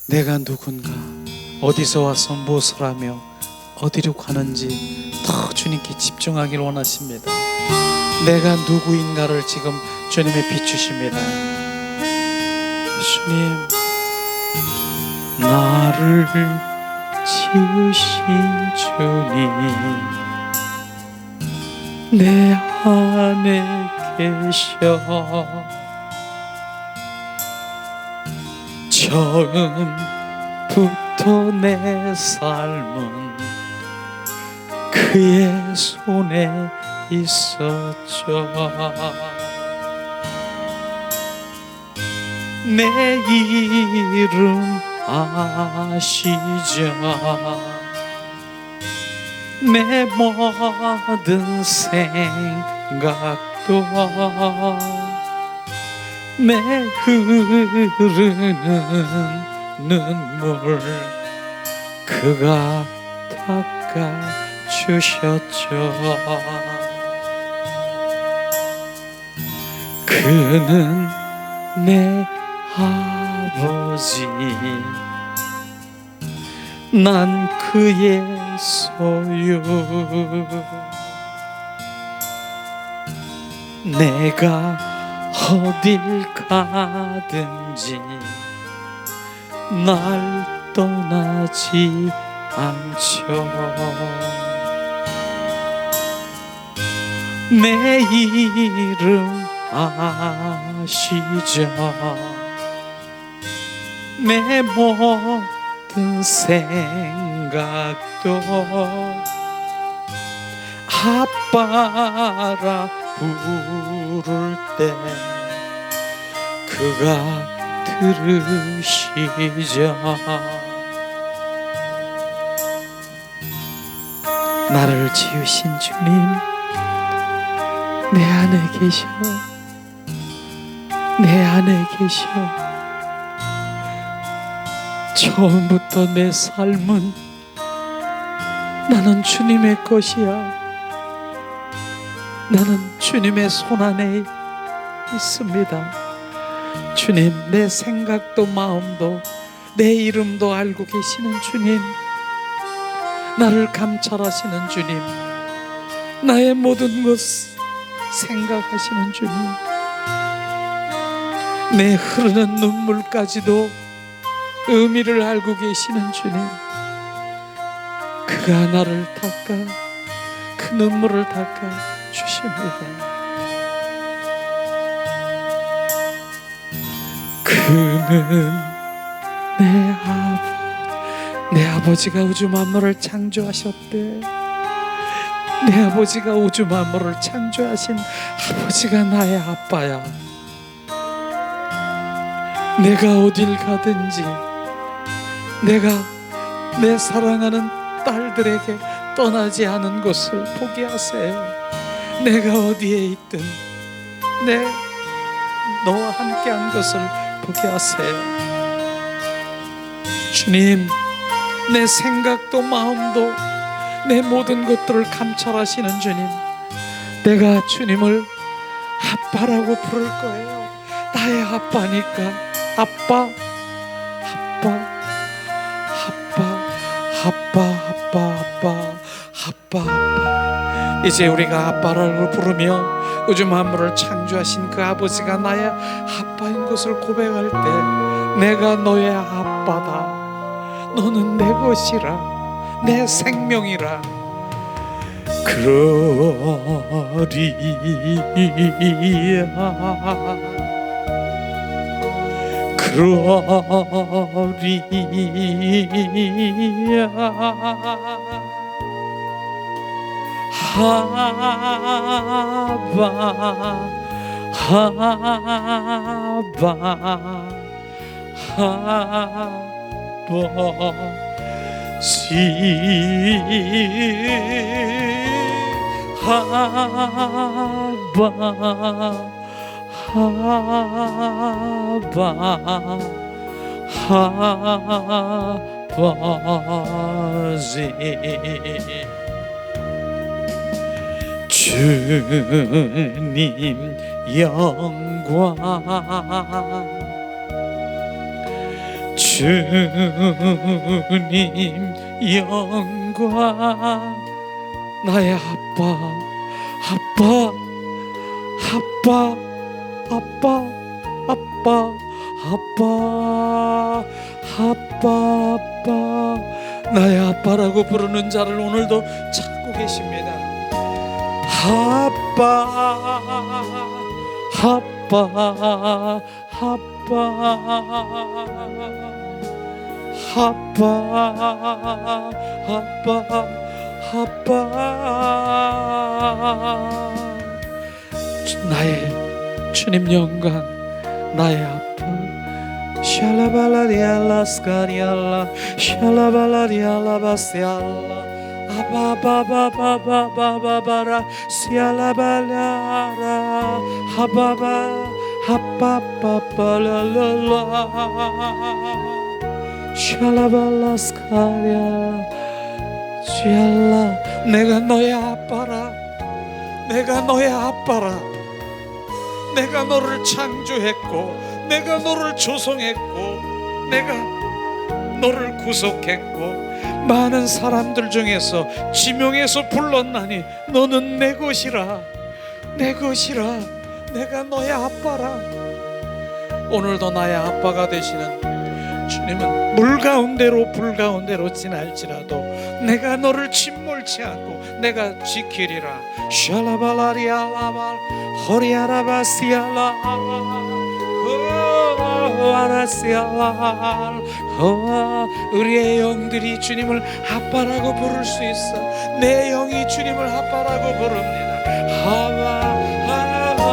내가 누군가, 어디서 와서 무엇을 하며 어디로 가는지 더 주님께 집중하길 원하십니다. 내가 누구인가를 지금 주님에 비추십니다. 주님, 나를 지으신 주님, 내 안에 계셔. 처음부터 내 삶은 그의 손에 있었죠. 내 이름 아시죠. 내 모든 생각도 내 흐르는 눈물 그가 닦아주셨죠. 그는 내 아버지, 난 그의 소유. 내가 어딜 가든지 날 떠나지 않죠. 내 이름 아시죠. 내 모든 생각도 아빠라 부를 때 그가 들으시죠. 나를 지으신 주님, 내 안에 계셔. 내 안에 계셔. 처음부터 내 삶은 나는 주님의 것이야. 나는 주님의 손 안에 있습니다. 주님, 내 생각도 마음도 내 이름도 알고 계시는 주님, 나를 감찰하시는 주님, 나의 모든 것 생각하시는 주님, 내 흐르는 눈물까지도 의미를 알고 계시는 주님, 그가 나를 닦아, 그 눈물을 닦아 주십니다. 그는 내 아버지가 우주 만물을 창조하셨대. 내 아버지가 우주 만물을 창조하신 아버지가 나의 아빠야. 내가 어딜 가든지 내가 내 사랑하는 딸들에게 떠나지 않은 것을 포기하세요. 내가 어디에 있든 너와 함께한 것을 포기하세요. 주님, 내 생각도 마음도 내 모든 것들을 감찰하시는 주님, 내가 주님을 아빠라고 부를 거예요. 나의 아빠니까. 아빠, 아빠, 아빠, 아빠, 아빠, 아빠, 아빠, 아빠. 이제 우리가 아빠라고 부르며 우주 만물을 창조하신 그 아버지가 나의 아빠인 것을 고백할 때, 내가 너의 아빠다. 너는 내 것이라, 내 생명이라. 그러리야. 아버지, 주님 영광, 주님 영광. 나의 아빠, 아빠, 아빠, 아빠, 아빠, 아빠, 아빠, 아빠. 나의 아빠라고 부르는 자를 오늘도 찾고 계십니다. 아빠, 아빠, 아빠, 아빠, 아빠, 아빠. 나의 주님 영광, 나의 아빠. 샬라발라리알라 스카리알라 샬라발라리알라 바시알라 아바바바바바바바라 시알라발라라 하바바 하바바바랄랄라 샬라발라 스카리알라 시알라. 내가 너의 아빠라. 내가 너의 아빠라. 내가 너를 창조했고 내가 너를 조성했고 내가 너를 구속했고 많은 사람들 중에서 지명해서 불렀나니 너는 내 것이라. 내 것이라. 내가 너의 아빠라. 오늘도 나의 아빠가 되시는 주님은 물 가운데로 불 가운데로 지날지라도 내가 너를 침몰치 않고 내가 지키리라. 샬라발라리알라발 호리아라바시알라 우리의 영들이 주님을 아빠라고 부를 수 있어. 내 영이 주님을 아빠라고 부릅니다. 하와 하와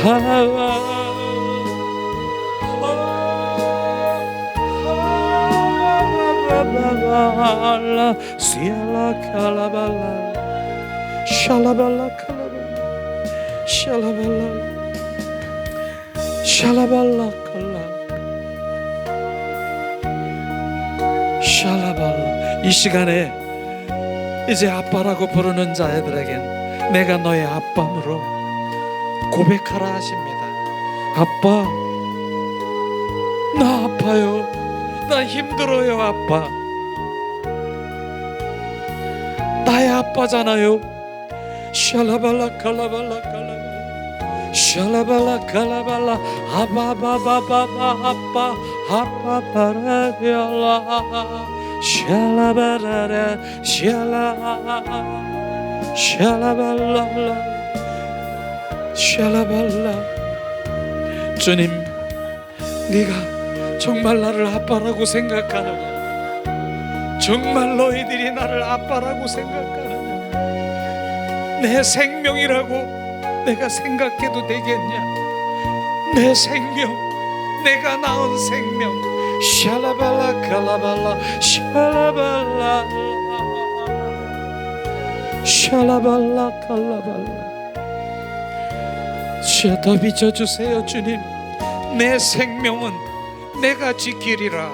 하와 시알라 칼라발라 샬라발라 칼라발라 샬라발라 샬라발라 칼라 샬라발라. 이 시간에 이제 아빠라고 부르는 자애들에겐 내가 너의 아빠므로 고백하라 하십니다. 아빠, 나 아파요. 나 힘들어요. 아빠, 나의 아빠잖아요. 샬라발라 칼라발라 칼라발라 샬라발라 칼라발라 아바바바바바 아빠 아빠바라비알라 샬라바라라 샬라 샬라발라 샬라발라. 주님, 네가 정말 나를 아빠라고 생각하느냐? 정말 너희들이 나를 아빠라고 생각하느냐? 내 생명이라고 내가 생각해도 되겠냐? 내 생명, 내가 낳은 생명. 샬라발라 칼라발라 샬라발라 샬라발라 칼라발라. 더 비춰주세요 주님. 내 생명은 내가 지키리라.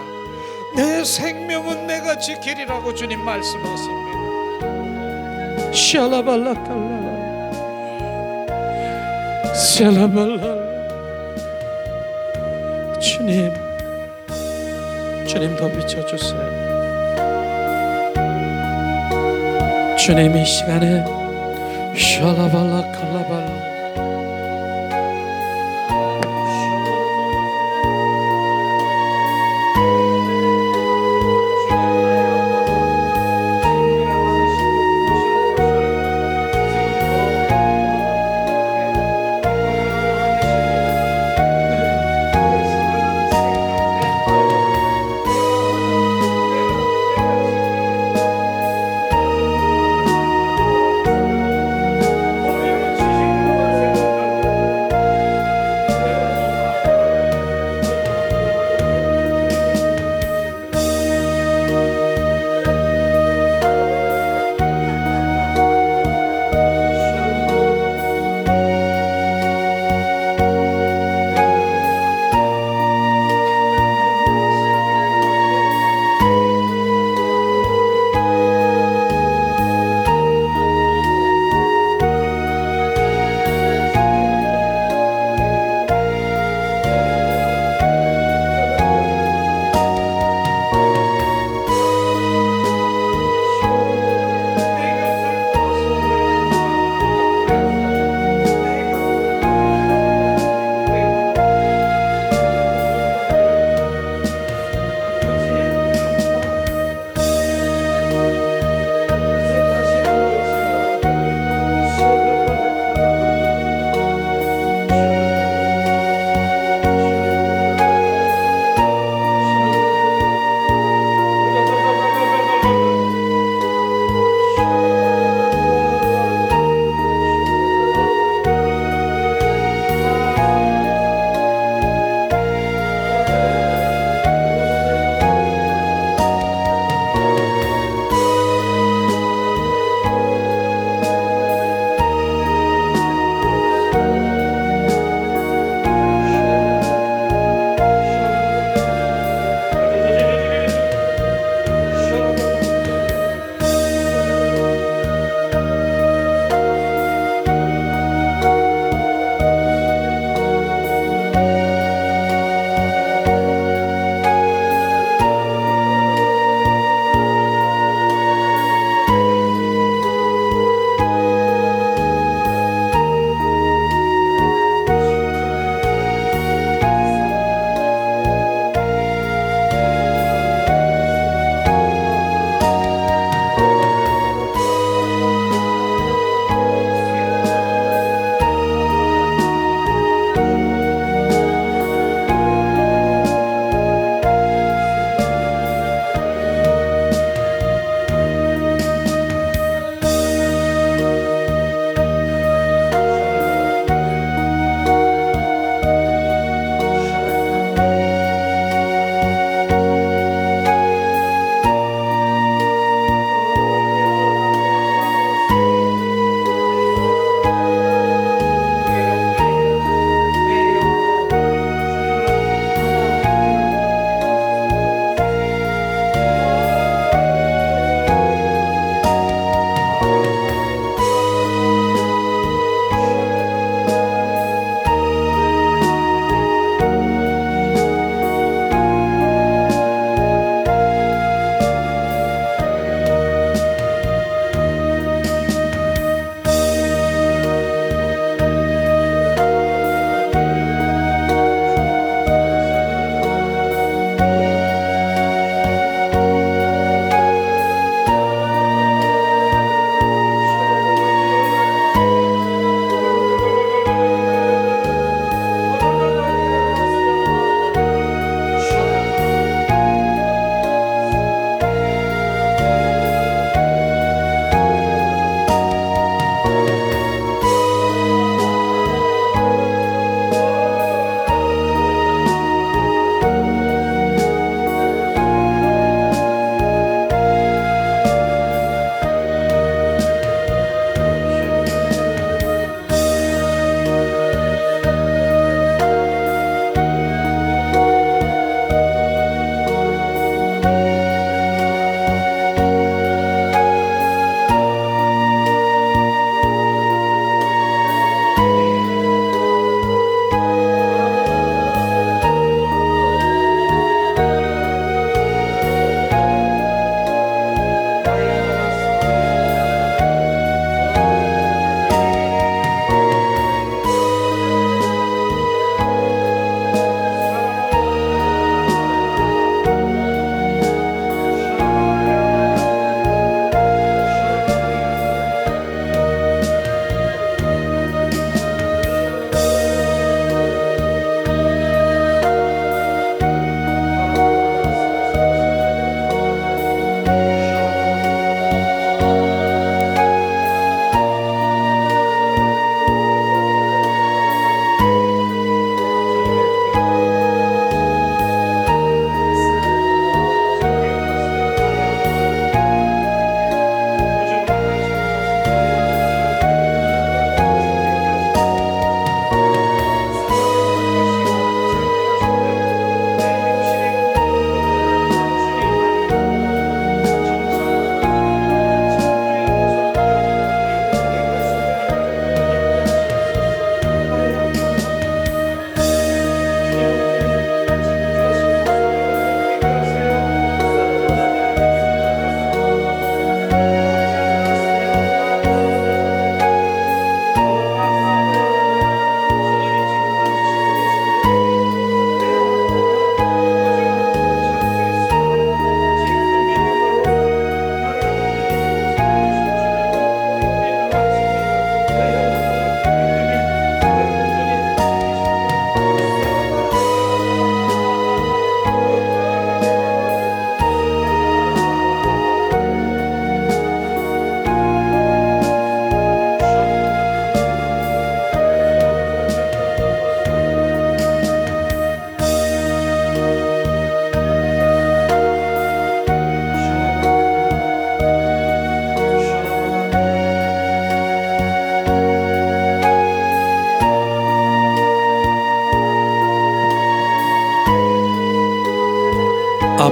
내 생명은 내가 지키리라고 주님 말씀하십니다. 샬라발라 칼라발라 샬라발라. 주님, 주님 더 비춰주세요. 주님, 이 시간에 샬라발라 칼라발라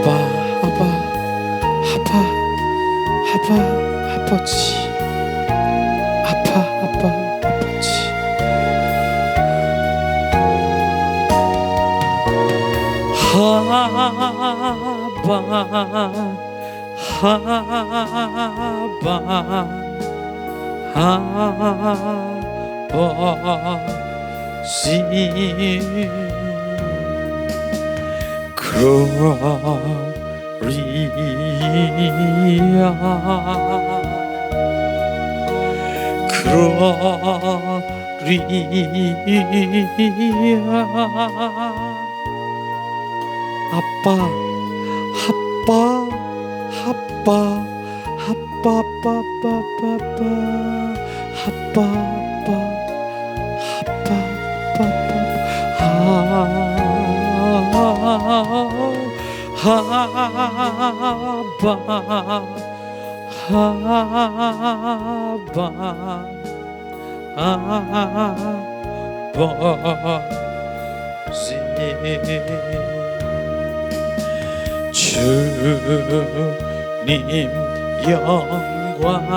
아바 아바 아바 아바 아버지 아빠 아버지 글로리아 아빠 아빠 아빠 아빠 아빠 주님 영광 주님 영광 아바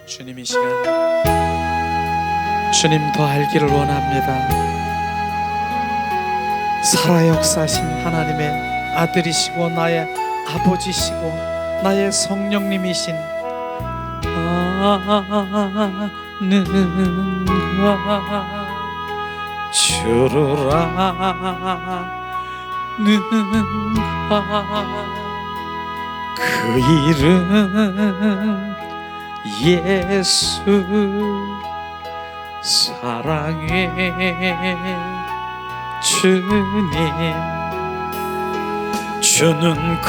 주님 이 시간 주님 더 알기를 원합니다. 살아 역사하신 하나님의 아들이시고 나의 아버지시고 나의 성령님이신 하느님과 주로라는가 그 이름 예수 사랑의 주님 주는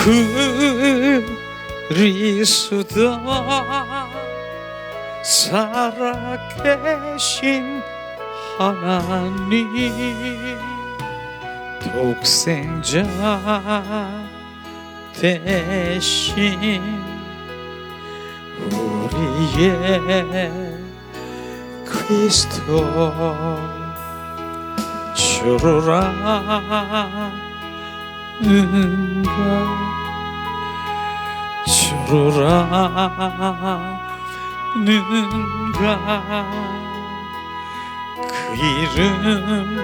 그리스도 살아계신 하나님 독생자 대신 우리의 그리스도 주로라는가 주로라는가 그 이름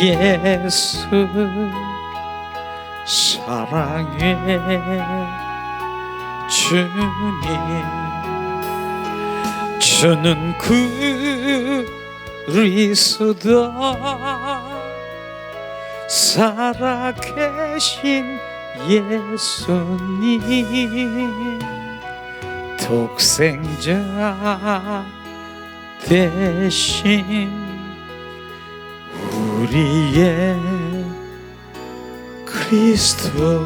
예수 사랑의 주님 주는 그리스도 살아계신 예수님 독생자 대신 우리의 그리스도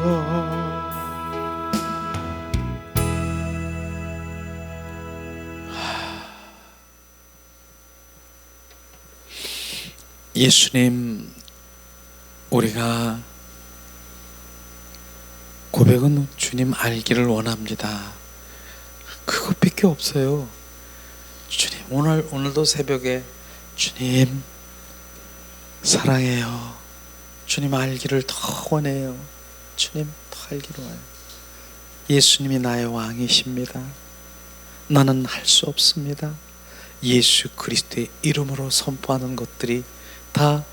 예수님 우리가 고백은 주님 알기를 원합니다. 그것밖에 없어요. 주님 오늘도 새벽에 주님 사랑해요. 주님 알기를 더 원해요. 주님 더 알기를 원해요. 예수님이 나의 왕이십니다. 나는 할 수 없습니다. 예수 그리스도의 이름으로 선포하는 것들이 다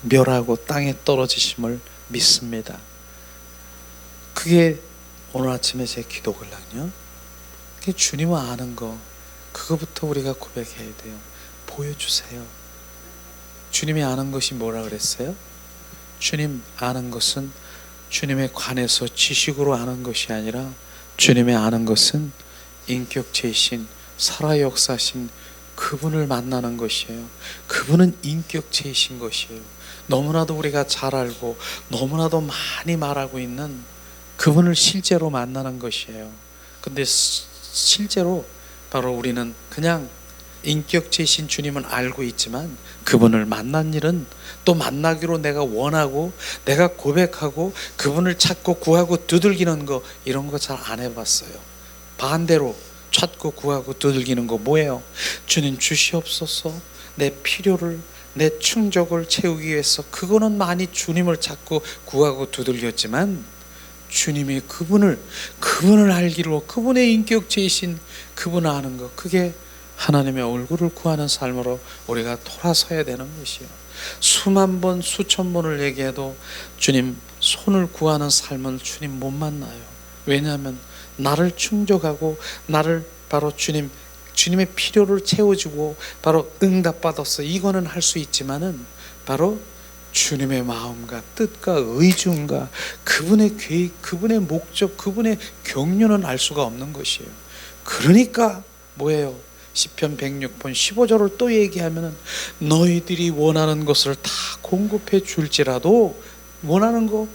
멸하고 땅에 떨어지심을 믿습니다. 그게 오늘 아침에 제 기도거든요. 그게 주님을 아는 거, 그거부터 우리가 고백해야 돼요. 보여주세요. 주님이 아는 것이 뭐라 그랬어요? 주님 아는 것은 주님에 관해서 지식으로 아는 것이 아니라 주님의 아는 것은 인격체이신 살아 역사신 그분을 만나는 것이에요. 그분은 인격체이신 것이에요. 너무나도 우리가 잘 알고 너무나도 많이 말하고 있는 그분을 실제로 만나는 것이에요. 근데 실제로 바로 우리는 그냥 인격체이신 주님은 알고 있지만 그분을 만난 일은, 또 만나기로 내가 원하고 내가 고백하고 그분을 찾고 구하고 두들기는 거, 이런 거 잘 안 해봤어요. 반대로 찾고 구하고 두들기는 거 뭐예요? 주님 주시옵소서, 내 필요를, 내 충족을 채우기 위해서. 그거는 많이 주님을 찾고 구하고 두들겼지만 주님의 그분을 알기로, 그분의 인격체이신 그분을 아는 것, 그게 하나님의 얼굴을 구하는 삶으로 우리가 돌아서야 되는 것이요. 수만 번 수천 번을 얘기해도 주님 손을 구하는 삶은 주님 못 만나요. 왜냐하면 나를 충족하고 나를 바로 주님의 필요를 채워주고 바로 응답받았어, 이거는 할 수 있지만은 바로 주님의 마음과 뜻과 의중과 그분의 계획, 그분의 목적, 그분의 경륜은 알 수가 없는 것이에요. 그러니까 뭐예요? 시편 106편 15절을 또 얘기하면은 너희들이 원하는 것을 다 공급해 줄지라도, 원하는 거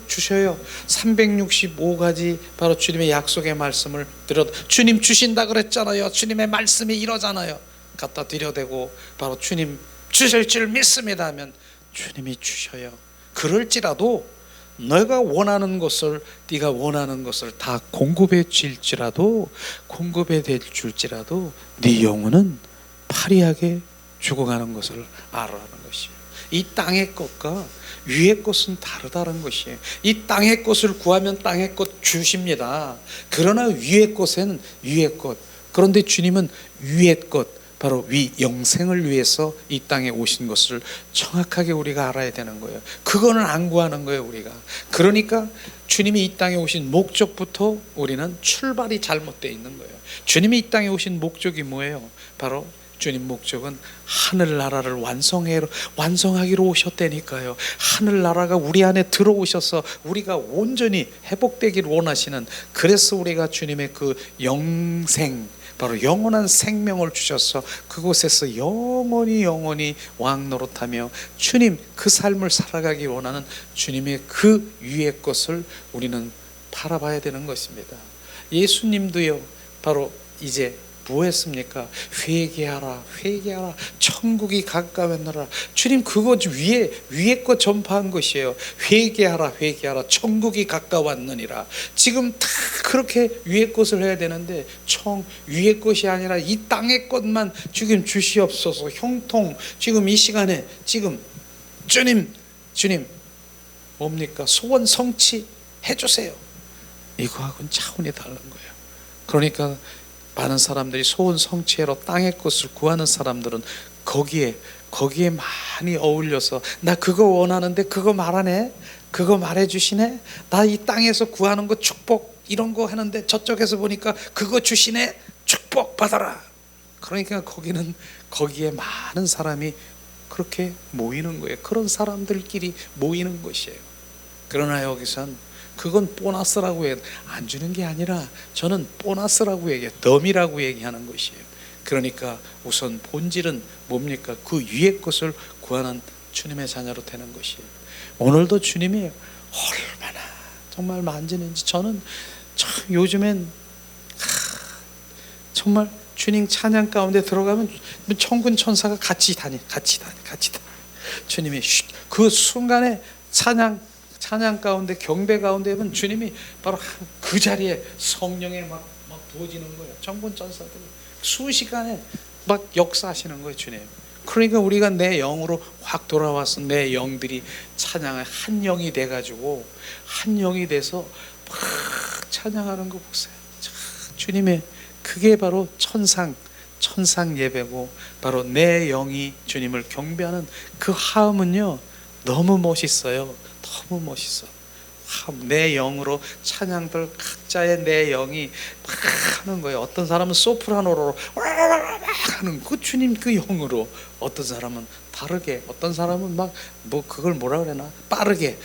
주셔요. 365가지 바로 주님의 약속의 말씀을 드려도, 주님 주신다 그랬잖아요, 주님의 말씀이 이러잖아요, 갖다 드려대고 바로 주님 주실 줄 믿습니다 하면 주님이 주셔요. 그럴지라도 네가 원하는 것을 다 공급해 줄지라도 네 영혼은 파리하게 죽어가는 것을 알아라는 것이에요. 이 땅의 것과 위의 것은 다르다는 것이에요. 이 땅의 것을 구하면 땅의 것 주십니다. 그러나 위의 것은 위의 것. 그런데 주님은 위의 것, 바로 위 영생을 위해서 이 땅에 오신 것을 정확하게 우리가 알아야 되는 거예요. 그거는 안 구하는 거예요, 우리가. 그러니까 주님이 이 땅에 오신 목적부터 우리는 출발이 잘못되어 있는 거예요. 주님이 이 땅에 오신 목적이 뭐예요? 바로 주님 목적은 하늘나라를 완성하기로 오셨다니까요. 하늘나라가 우리 안에 들어오셔서 우리가 온전히 회복되기를 원하시는, 그래서 우리가 주님의 그 영생, 바로 영원한 생명을 주셔서 그곳에서 영원히 왕노릇하며 주님 그 삶을 살아가기 원하는 주님의 그 위의 것을 우리는 바라봐야 되는 것입니다. 예수님도요, 바로 이제 뭐 했습니까? 회개하라 천국이 가까웠노라. 주님 그거 위에 거 전파한 것이에요. 회개하라 천국이 가까웠느니라. 지금 다 그렇게 위의 것을 해야 되는데 위의 것이 아니라 이 땅의 것만 지금 주시옵소서. 형통 지금 이 시간에 지금 주님 뭡니까? 소원 성취 해주세요. 이거하고는 차원이 다른 거예요. 그러니까 많은 사람들이 소원 성취로 땅의 것을 구하는 사람들은 거기에 많이 어울려서, 나 그거 원하는데 그거 말하네, 그거 말해주시네, 나 이 땅에서 구하는 거 축복 이런 거 하는데 저쪽에서 보니까 그거 주시네, 축복 받아라. 그러니까 거기에 많은 사람이 그렇게 모이는 거예요. 그런 사람들끼리 모이는 것이에요. 그러나 여기선 그건 보너스라고 해요. 안 주는 게 아니라 저는 보너스라고 얘기해요. 덤이라고 얘기하는 것이에요. 그러니까 우선 본질은 뭡니까? 그 위의 것을 구하는 주님의 자녀로 되는 것이에요. 오늘도 주님이 얼마나 정말 만지는지, 저는 요즘엔 정말 주님 찬양 가운데 들어가면 천군 천사가 같이 다니. 주님이 그 순간에 찬양 가운데 경배 가운데 하면 주님이 바로 그 자리에 성령에 막 부어지는 거예요. 천군 천사들이 순식간에 막 역사하시는 거예요, 주님. 그러니까 우리가 내 영으로 확 돌아와서 내 영들이 찬양을 한 영이 돼가지고 한 영이 돼서 막 찬양하는 거 보세요. 주님의 그게 바로 천상 예배고, 바로 내 영이 주님을 경배하는 그 하음은요 너무 멋있어요. 너무 멋있어. 내 영으로 찬양들 각자의 내 영이 막 하는 거예요. 어떤 사람은 소프라노로 하는 그 주님 그 영으로, 어떤 사람은 다르게, 어떤 사람은 막 그걸 뭐라 그러나 빠르게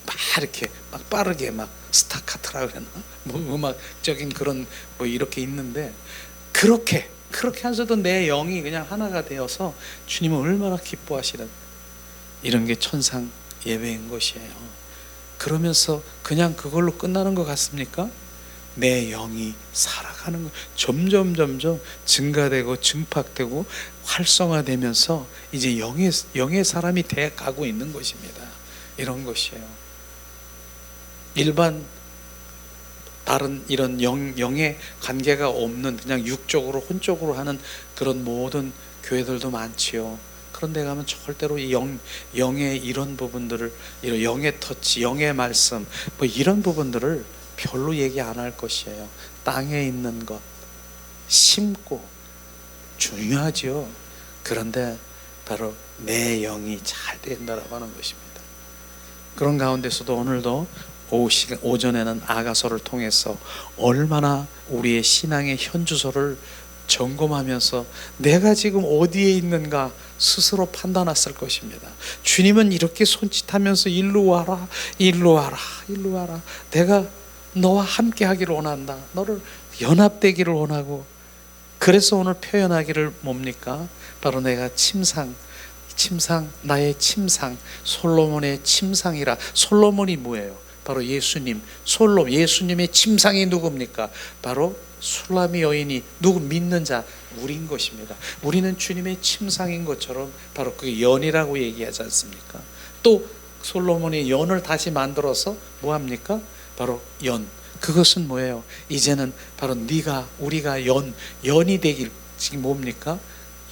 막 이렇게 막 빠르게 막 스타카트라 그러나 뭐 음악적인 그런 뭐 이렇게 있는데 그렇게 하셔도 내 영이 그냥 하나가 되어서 주님은 얼마나 기뻐하시는 이런 게 천상 예배인 것이에요. 그러면서 그냥 그걸로 끝나는 것 같습니까? 내 영이 살아가는 거 점점 증가되고 증팍되고 활성화되면서 이제 영의 사람이 돼 가고 있는 것입니다. 이런 것이에요. 일반 다른 이런 영의 관계가 없는 그냥 육적으로 혼적으로 하는 그런 모든 교회들도 많지요. 그런데 가면 절대로 이 영의 이런 부분들을, 이런 영의 터치, 영의 말씀 뭐 이런 부분들을 별로 얘기 안 할 것이에요. 땅에 있는 것 심고 중요하죠. 그런데 바로 내 영이 잘 된다라고 하는 것입니다. 그런 가운데서도 오늘도 오전에는 아가서를 통해서 얼마나 우리의 신앙의 현주소를 점검하면서 내가 지금 어디에 있는가 스스로 판단했을 것입니다. 주님은 이렇게 손짓하면서 일로 와라, 일로 와라, 일로 와라. 내가 너와 함께 하기를 원한다. 너를 연합되기를 원하고, 그래서 오늘 표현하기를 뭡니까? 바로 내가 침상, 나의 침상, 솔로몬의 침상이라. 솔로몬이 뭐예요? 바로 예수님. 예수님의 침상이 누굽니까? 바로 술라미 여인이 누구 믿는 자, 우리인 것입니다. 우리는 주님의 침상인 것처럼 바로 그 연이라고 얘기하지 않습니까? 또 솔로몬이 연을 다시 만들어서 뭐합니까? 바로 연. 그것은 뭐예요? 이제는 바로 우리가 연이 되길. 지금 뭡니까?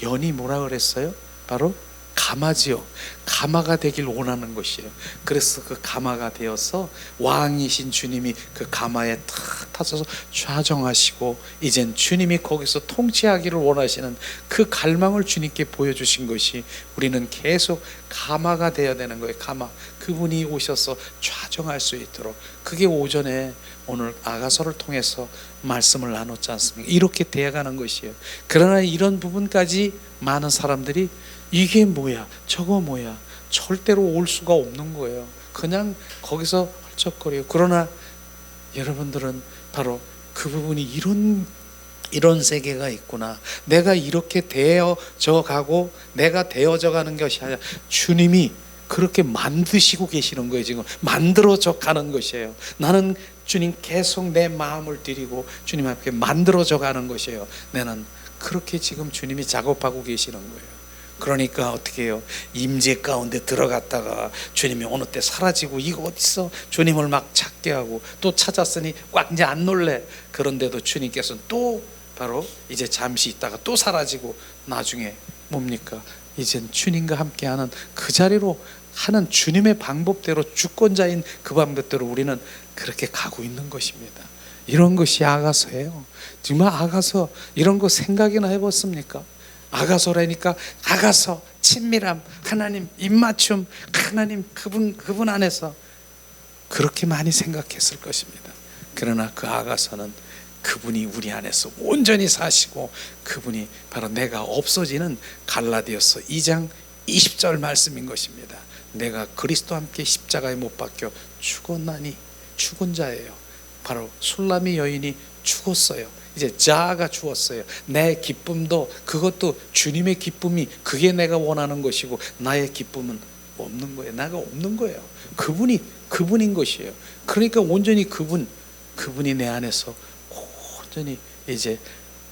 연이 뭐라 그랬어요? 바로 가마지요. 가마가 되길 원하는 것이에요. 그래서 그 가마가 되어서 왕이신 주님이 그 가마에 탁 타셔서 좌정하시고, 이젠 주님이 거기서 통치하기를 원하시는 그 갈망을 주님께 보여주신 것이, 우리는 계속 가마가 되어야 되는 거예요. 가마. 그분이 오셔서 좌정할 수 있도록. 그게 오전에 오늘 아가서를 통해서 말씀을 나눴지 않습니까? 이렇게 되어가는 것이에요. 그러나 이런 부분까지 많은 사람들이 이게 뭐야, 저거 뭐야, 절대로 올 수가 없는 거예요. 그냥 거기서 헐쩍거려요. 그러나 여러분들은 바로 그 부분이 이런 세계가 있구나. 내가 이렇게 되어져 가고 내가 되어져 가는 것이 아니라 주님이 그렇게 만드시고 계시는 거예요. 지금 만들어져 가는 것이에요. 나는 주님 계속 내 마음을 드리고 주님 앞에 만들어져 가는 것이에요. 나는 그렇게 지금 주님이 작업하고 계시는 거예요. 그러니까 어떻게 해요? 임재 가운데 들어갔다가 주님이 어느 때 사라지고, 이거 어딨어? 주님을 막 찾게 하고, 또 찾았으니 꽉 이제 안 놀래. 그런데도 주님께서는 또 바로 이제 잠시 있다가 또 사라지고, 나중에 뭡니까? 이젠 주님과 함께하는 그 자리로 하는 주님의 방법대로, 주권자인 그 방법대로 우리는 그렇게 가고 있는 것입니다. 이런 것이 아가서예요. 정말 아가서 이런 거 생각이나 해봤습니까? 아가서라니까, 아가서, 친밀함, 하나님 입맞춤, 하나님 그분 안에서 그렇게 많이 생각했을 것입니다. 그러나 그 아가서는 그분이 우리 안에서 온전히 사시고, 그분이 바로 내가 없어지는 갈라디아서 2장 20절 말씀인 것입니다. 내가 그리스도와 함께 십자가에 못 박혀 죽었나니, 죽은 자예요. 바로 술라미 여인이 죽었어요. 이제 자아가 죽었어요. 내 기쁨도, 그것도 주님의 기쁨이, 그게 내가 원하는 것이고, 나의 기쁨은 없는 거예요. 나가 없는 거예요. 그분인 것이에요. 그러니까 온전히 그분이 내 안에서 온전히 이제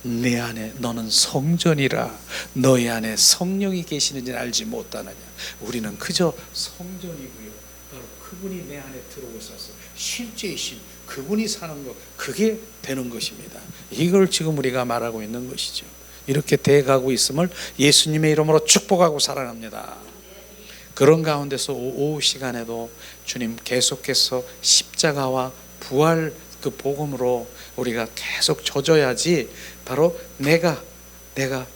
내 안에 너는 성전이라, 너희 안에 성령이 계시는지 알지 못하느냐. 우리는 그저 성전이고요. 바로 그분이 내 안에 들어오셔서 실제이신 그분이 사는 것, 그게 되는 것입니다. 이걸 지금 우리가 말하고 있는 것이죠. 이렇게 돼가고 있음을 예수님의 이름으로 축복하고 사랑합니다. 그런 가운데서 오후 시간에도 주님 계속해서 십자가와 부활 그 복음으로 우리가 계속 젖어야지 바로 내가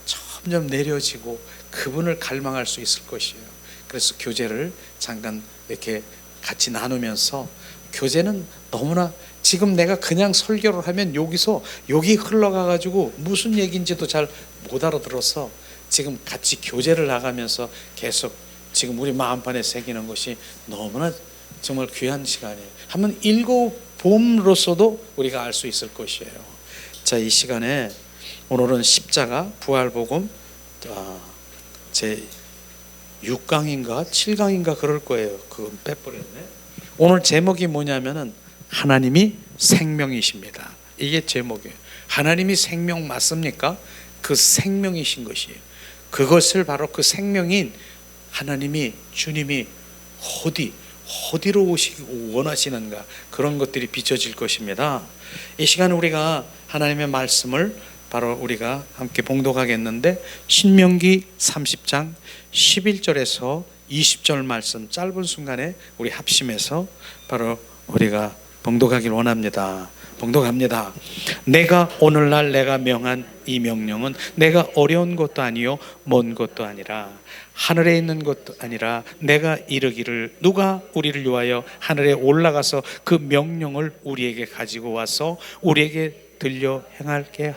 점점 내려지고 그분을 갈망할 수 있을 것이에요. 그래서 교제를 잠깐 이렇게 같이 나누면서, 교제는 너무나 지금 내가 그냥 설교를 하면 여기 흘러가가지고 무슨 얘기인지도 잘 못 알아들어서, 지금 같이 교제를 나가면서 계속 지금 우리 마음판에 새기는 것이 너무나 정말 귀한 시간이에요. 한번 읽어봄으로써도 우리가 알 수 있을 것이에요. 자, 이 시간에 오늘은 십자가 부활복음 제 6강인가 7강인가 그럴 거예요. 그건 빼버렸네. 오늘 제목이 뭐냐면은 하나님이 생명이십니다. 이게 제목이에요. 하나님이 생명 맞습니까? 그 생명이신 것이에요. 그것을 바로 그 생명인 하나님이, 주님이 어디로 오시기 원하시는가, 그런 것들이 비춰질 것입니다. 이 시간 우리가 하나님의 말씀을 바로 우리가 함께 봉독하겠는데, 신명기 30장 11절에서 20절 말씀 짧은 순간에 우리 합심해서 바로 우리가 봉독하길 원합니다. 봉독합니다. 내가 오늘날 내가 명한 이 명령은 내가 어려운 것도 아니요 먼 것도 아니라 하늘에 있는 것도 아니라 내가 이르기를 누가 우리를 위하여 하늘에 올라가서 그 명령을 우리에게 가지고 와서 우리에게 들려 행하게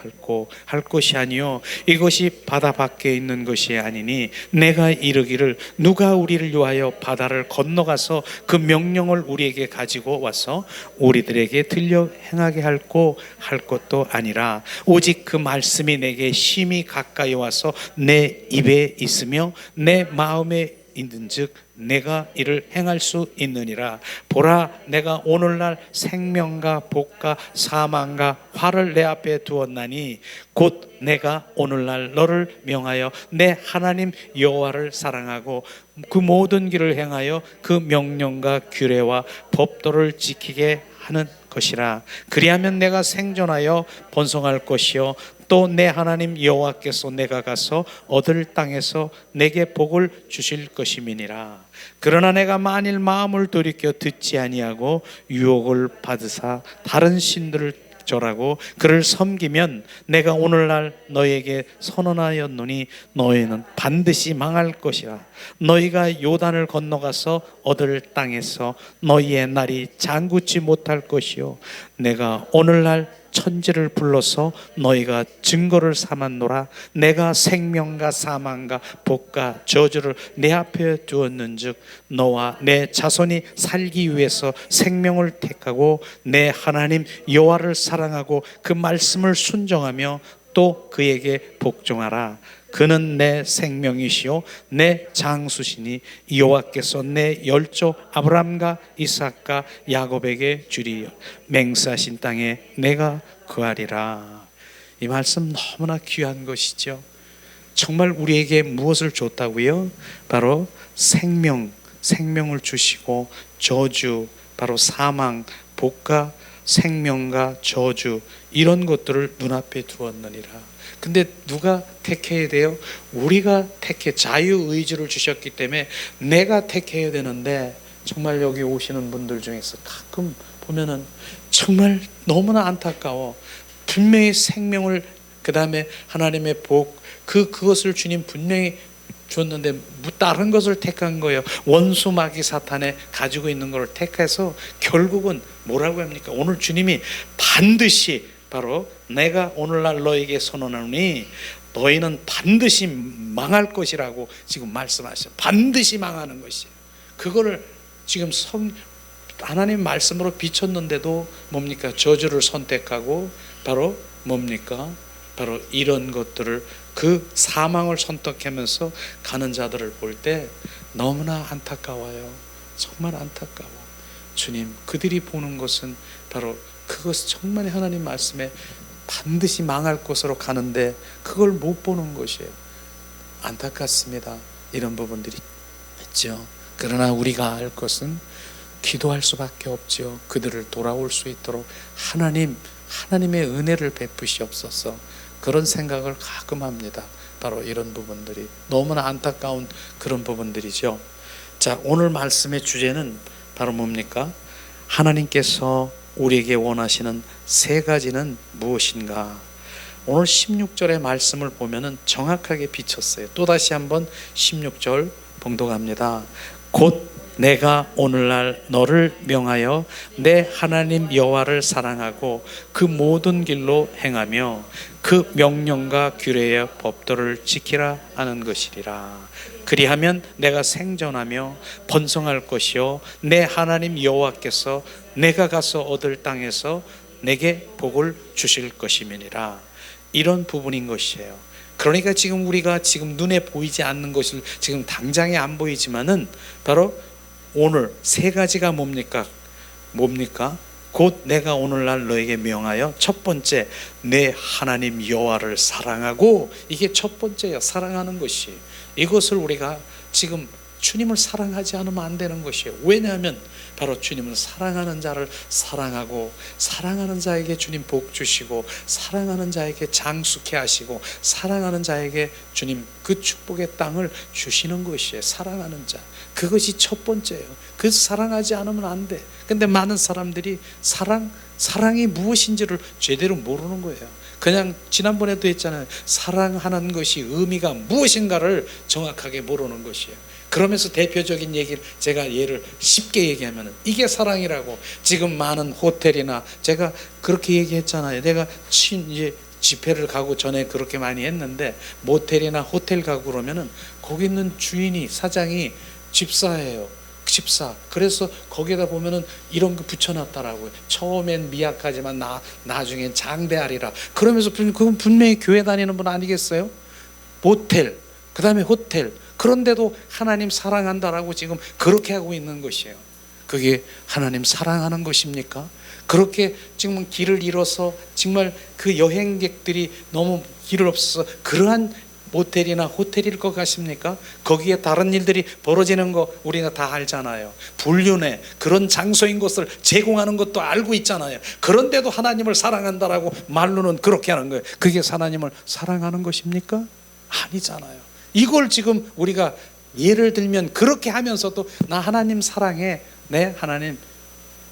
할 것이 아니요 이것이 바다 밖에 있는 것이 아니니 내가 이르기를 누가 우리를 위하여 바다를 건너가서 그 명령을 우리에게 가지고 와서 우리들에게 들려 행하게 할 것도 아니라 오직 그 말씀이 내게 심히 가까이 와서 내 입에 있으며 내 마음에 있는즉 내가 이를 행할 수 있느니라. 보라, 내가 오늘날 생명과 복과 사망과 화를 내 앞에 두었나니 곧 내가 오늘날 너를 명하여 내 하나님 여호와를 사랑하고 그 모든 길을 행하여 그 명령과 규례와 법도를 지키게 하는 것이라. 그리하면 내가 생존하여 번성할 것이요 또 내 하나님 여호와께서 내가 가서 얻을 땅에서 내게 복을 주실 것임이니라. 그러나 내가 만일 마음을 돌이켜 듣지 아니하고 유혹을 받으사 다른 신들을 절하고 그를 섬기면 내가 오늘날 너에게 선언하였노니 너희는 반드시 망할 것이라. 너희가 요단을 건너가서 얻을 땅에서 너희의 날이 장구치 못할 것이요 내가 오늘날 천지를 불러서 너희가 증거를 삼았노라. 내가 생명과 사망과 복과 저주를 내 앞에 두었는즉 너와 내 자손이 살기 위해서 생명을 택하고 내 하나님 여호와를 사랑하고 그 말씀을 순종하며 또 그에게 복종하라. 그는 내 생명이시요 내 장수시니 여호와께서 내 열조 아브람과 이삭과 야곱에게 주리 맹세하신 땅에 내가 거하리라. 이 말씀 너무나 귀한 것이죠. 정말 우리에게 무엇을 줬다고요? 바로 생명을 주시고 저주, 바로 사망, 복과 생명과 저주, 이런 것들을 눈앞에 두었느니라. 근데 누가 택해야 돼요? 우리가 자유의지를 주셨기 때문에 내가 택해야 되는데, 정말 여기 오시는 분들 중에서 가끔 보면은 정말 너무나 안타까워. 분명히 생명을, 그 다음에 하나님의 복, 그것을 주님 분명히 줬는데 다른 것을 택한 거예요. 원수 마귀 사탄에 가지고 있는 것을 택해서 결국은 뭐라고 합니까? 오늘 주님이 반드시 바로 내가 오늘날 너에게 선언하노니 너희는 반드시 망할 것이라고 지금 말씀하셔요. 반드시 망하는 것이에요. 그거를 지금 하나님 말씀으로 비쳤는데도 뭡니까? 저주를 선택하고 바로 뭡니까? 바로 이런 것들을, 그 사망을 선택하면서 가는 자들을 볼 때 너무나 안타까워요. 정말 안타까워. 주님, 그들이 보는 것은 바로 그것이 정말 하나님 말씀에 반드시 망할 곳으로 가는데 그걸 못 보는 것이에요. 안타깝습니다. 이런 부분들이 있죠. 그러나 우리가 알 것은 기도할 수밖에 없죠. 그들을 돌아올 수 있도록 하나님의 은혜를 베푸시옵소서. 그런 생각을 가끔 합니다. 바로 이런 부분들이 너무나 안타까운 그런 부분들이죠. 자, 오늘 말씀의 주제는 바로 뭡니까? 하나님께서 우리에게 원하시는 세 가지는 무엇인가? 오늘 16절의 말씀을 보면은 정확하게 비쳤어요. 또다시 한번 16절 봉독합니다. 곧 내가 오늘날 너를 명하여 내 하나님 여호와를 사랑하고 그 모든 길로 행하며 그 명령과 규례의 법도를 지키라 하는 것이리라. 그리하면 내가 생존하며 번성할 것이요 내 하나님 여호와께서 내가 가서 얻을 땅에서 내게 복을 주실 것임이니라. 이런 부분인 것이에요. 그러니까 지금 우리가 지금 눈에 보이지 않는 것을 지금 당장에 안 보이지만은 바로 오늘 세 가지가 뭡니까? 곧 내가 오늘날 너에게 명하여 첫 번째 내 하나님 여호와를 사랑하고, 이게 첫 번째야. 사랑하는 것이. 이것을 우리가 지금 주님을 사랑하지 않으면 안 되는 것이에요. 왜냐하면 바로 주님은 사랑하는 자를 사랑하고 사랑하는 자에게 주님 복 주시고 사랑하는 자에게 장수케 하시고 사랑하는 자에게 주님 그 축복의 땅을 주시는 것이에요. 사랑하는 자. 그것이 첫 번째예요. 그래서 사랑하지 않으면 안 돼. 근데 많은 사람들이 사랑이 무엇인지를 제대로 모르는 거예요. 그냥 지난번에도 했잖아요. 사랑하는 것이 의미가 무엇인가를 정확하게 모르는 것이에요. 그러면서 대표적인 얘기를 제가 예를 쉽게 얘기하면 이게 사랑이라고. 지금 많은 호텔이나 제가 그렇게 얘기했잖아요. 내가 이제 집회를 가고 전에 그렇게 많이 했는데 모텔이나 호텔 가고 그러면은 거기 있는 주인이 사장이 집사예요. 집사. 그래서 거기에다 보면은 이런 거 붙여놨더라고요. 처음엔 미약하지만 나중엔 장대하리라. 그러면서 그건 분명히 교회 다니는 분 아니겠어요? 모텔, 그 다음에 호텔. 그런데도 하나님 사랑한다라고 지금 그렇게 하고 있는 것이에요. 그게 하나님 사랑하는 것입니까? 그렇게 지금 길을 잃어서 정말 그 여행객들이 너무 길을 없어서 그러한 모텔이나 호텔일 것 같습니까? 거기에 다른 일들이 벌어지는 거 우리가 다 알잖아요. 불륜의 그런 장소인 것을 제공하는 것도 알고 있잖아요. 그런데도 하나님을 사랑한다라고 말로는 그렇게 하는 거예요. 그게 하나님을 사랑하는 것입니까? 아니잖아요. 이걸 지금 우리가 예를 들면 그렇게 하면서도 나 하나님 사랑해. 네, 하나님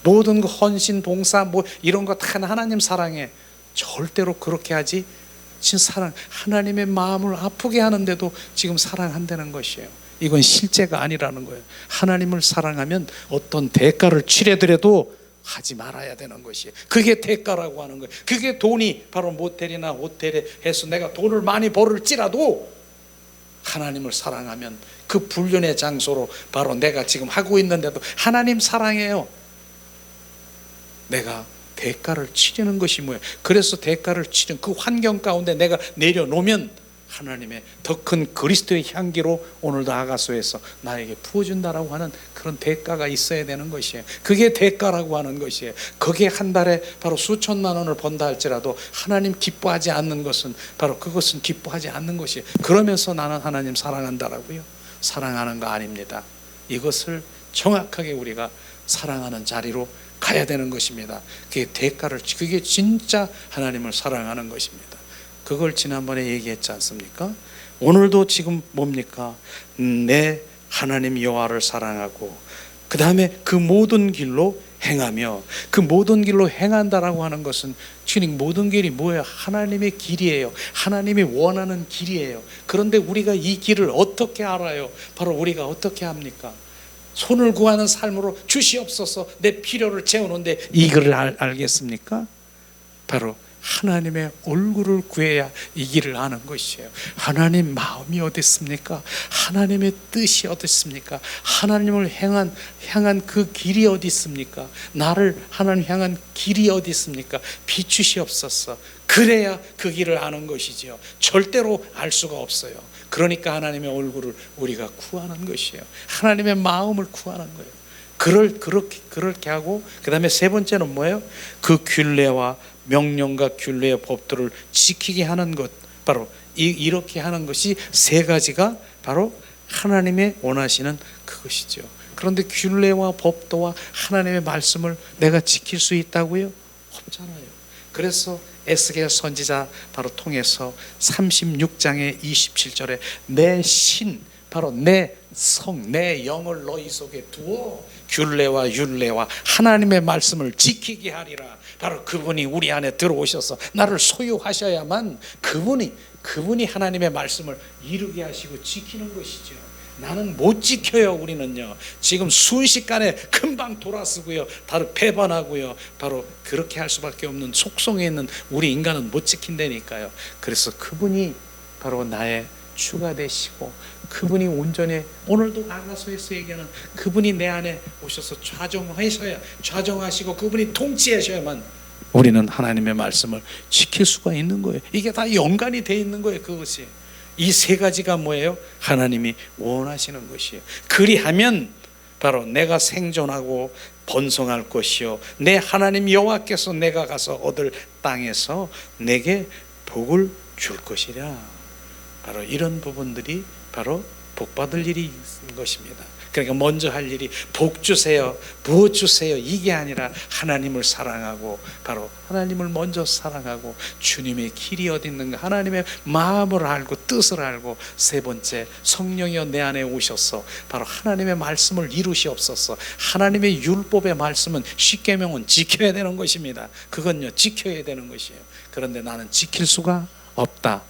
모든 거 헌신, 봉사 뭐 이런 거 다 하나님 사랑해. 절대로 그렇게 하지. 사랑, 하나님의 마음을 아프게 하는데도 지금 사랑한다는 것이에요. 이건 실제가 아니라는 거예요. 하나님을 사랑하면 어떤 대가를 치르더라도 하지 말아야 되는 것이에요. 그게 대가라고 하는 거예요. 그게 돈이 바로 모텔이나 호텔에 해서 내가 돈을 많이 벌을지라도 하나님을 사랑하면 그 불륜의 장소로 바로 내가 지금 하고 있는데도 하나님 사랑해요. 내가 대가를 치르는 것이 뭐예요? 그래서 대가를 치르는 그 환경 가운데 내가 내려놓으면 하나님의 더 큰 그리스도의 향기로 오늘도 아가소에서 나에게 부어준다라고 하는 그런 대가가 있어야 되는 것이에요. 그게 대가라고 하는 것이에요. 거기에 한 달에 바로 수천만 원을 번다 할지라도 하나님 기뻐하지 않는 것은 바로 그것은 기뻐하지 않는 것이에요. 그러면서 나는 하나님 사랑한다라고요? 사랑하는 거 아닙니다. 이것을 정확하게 우리가 사랑하는 자리로 가야 되는 것입니다. 그게 진짜 하나님을 사랑하는 것입니다. 그걸 지난번에 얘기했지 않습니까? 오늘도 지금 뭡니까? 내 하나님 여호와를 사랑하고 그 다음에 그 모든 길로 행하며, 그 모든 길로 행한다라고 하는 것은 주님 모든 길이 뭐예요? 하나님의 길이에요. 하나님이 원하는 길이에요. 그런데 우리가 이 길을 어떻게 알아요? 바로 우리가 어떻게 합니까? 손을 구하는 삶으로 주시옵소서 내 필요를 채우는데 이걸 알겠습니까? 바로 하나님의 얼굴을 구해야 이 길을 아는 것이에요. 하나님 마음이 어디 있습니까? 하나님의 뜻이 어디 있습니까? 하나님을 향한 그 길이 어디 있습니까? 나를 하나님 향한 길이 어디 있습니까? 비추시옵소서. 그래야 그 길을 아는 것이지요. 절대로 알 수가 없어요. 그러니까 하나님의 얼굴을 우리가 구하는 것이에요. 하나님의 마음을 구하는 거예요. 그렇게 하고, 그 다음에 세 번째는 뭐예요? 그 규례와 명령과 규례의 법도를 지키게 하는 것. 바로 이렇게 하는 것이 세 가지가 바로 하나님의 원하시는 그것이죠. 그런데 규례와 법도와 하나님의 말씀을 내가 지킬 수 있다고요? 없잖아요. 그래서 에스겔 선지자 바로 통해서 36장의 27절에 내 신, 바로 내 성, 내 영을 너희 속에 두어 규례와 율례와 하나님의 말씀을 지키게 하리라. 바로 그분이 우리 안에 들어오셔서 나를 소유하셔야만 그분이 하나님의 말씀을 이루게 하시고 지키는 것이죠. 나는 못 지켜요. 우리는요 지금 순식간에 금방 돌아서고요 바로 배반하고요 바로 그렇게 할 수밖에 없는 속성에 있는 우리 인간은 못 지킨다니까요. 그래서 그분이 바로 나의 주가 되시고 그분이 온전히 오늘도 아가서에서 얘기하는 그분이 내 안에 오셔서 좌정하시고 그분이 통치하셔야만 우리는 하나님의 말씀을 지킬 수가 있는 거예요. 이게 다 연관이 돼 있는 거예요. 그것이 이 세 가지가 뭐예요? 하나님이 원하시는 것이에요. 그리하면 바로 내가 생존하고 번성할 것이요 내 하나님 여호와께서 내가 가서 얻을 땅에서 내게 복을 줄 것이라. 바로 이런 부분들이 바로 복 받을 일이 있는 것입니다. 그러니까 먼저 할 일이 복 주세요, 무엇 주세요 이게 아니라 하나님을 사랑하고 바로 하나님을 먼저 사랑하고 주님의 길이 어디 있는가 하나님의 마음을 알고 뜻을 알고 세 번째 성령이여 내 안에 오셔서 바로 하나님의 말씀을 이루시옵소서. 하나님의 율법의 말씀은 십계명은 지켜야 되는 것입니다. 그건요 지켜야 되는 것이에요. 그런데 나는 지킬 수가 없다.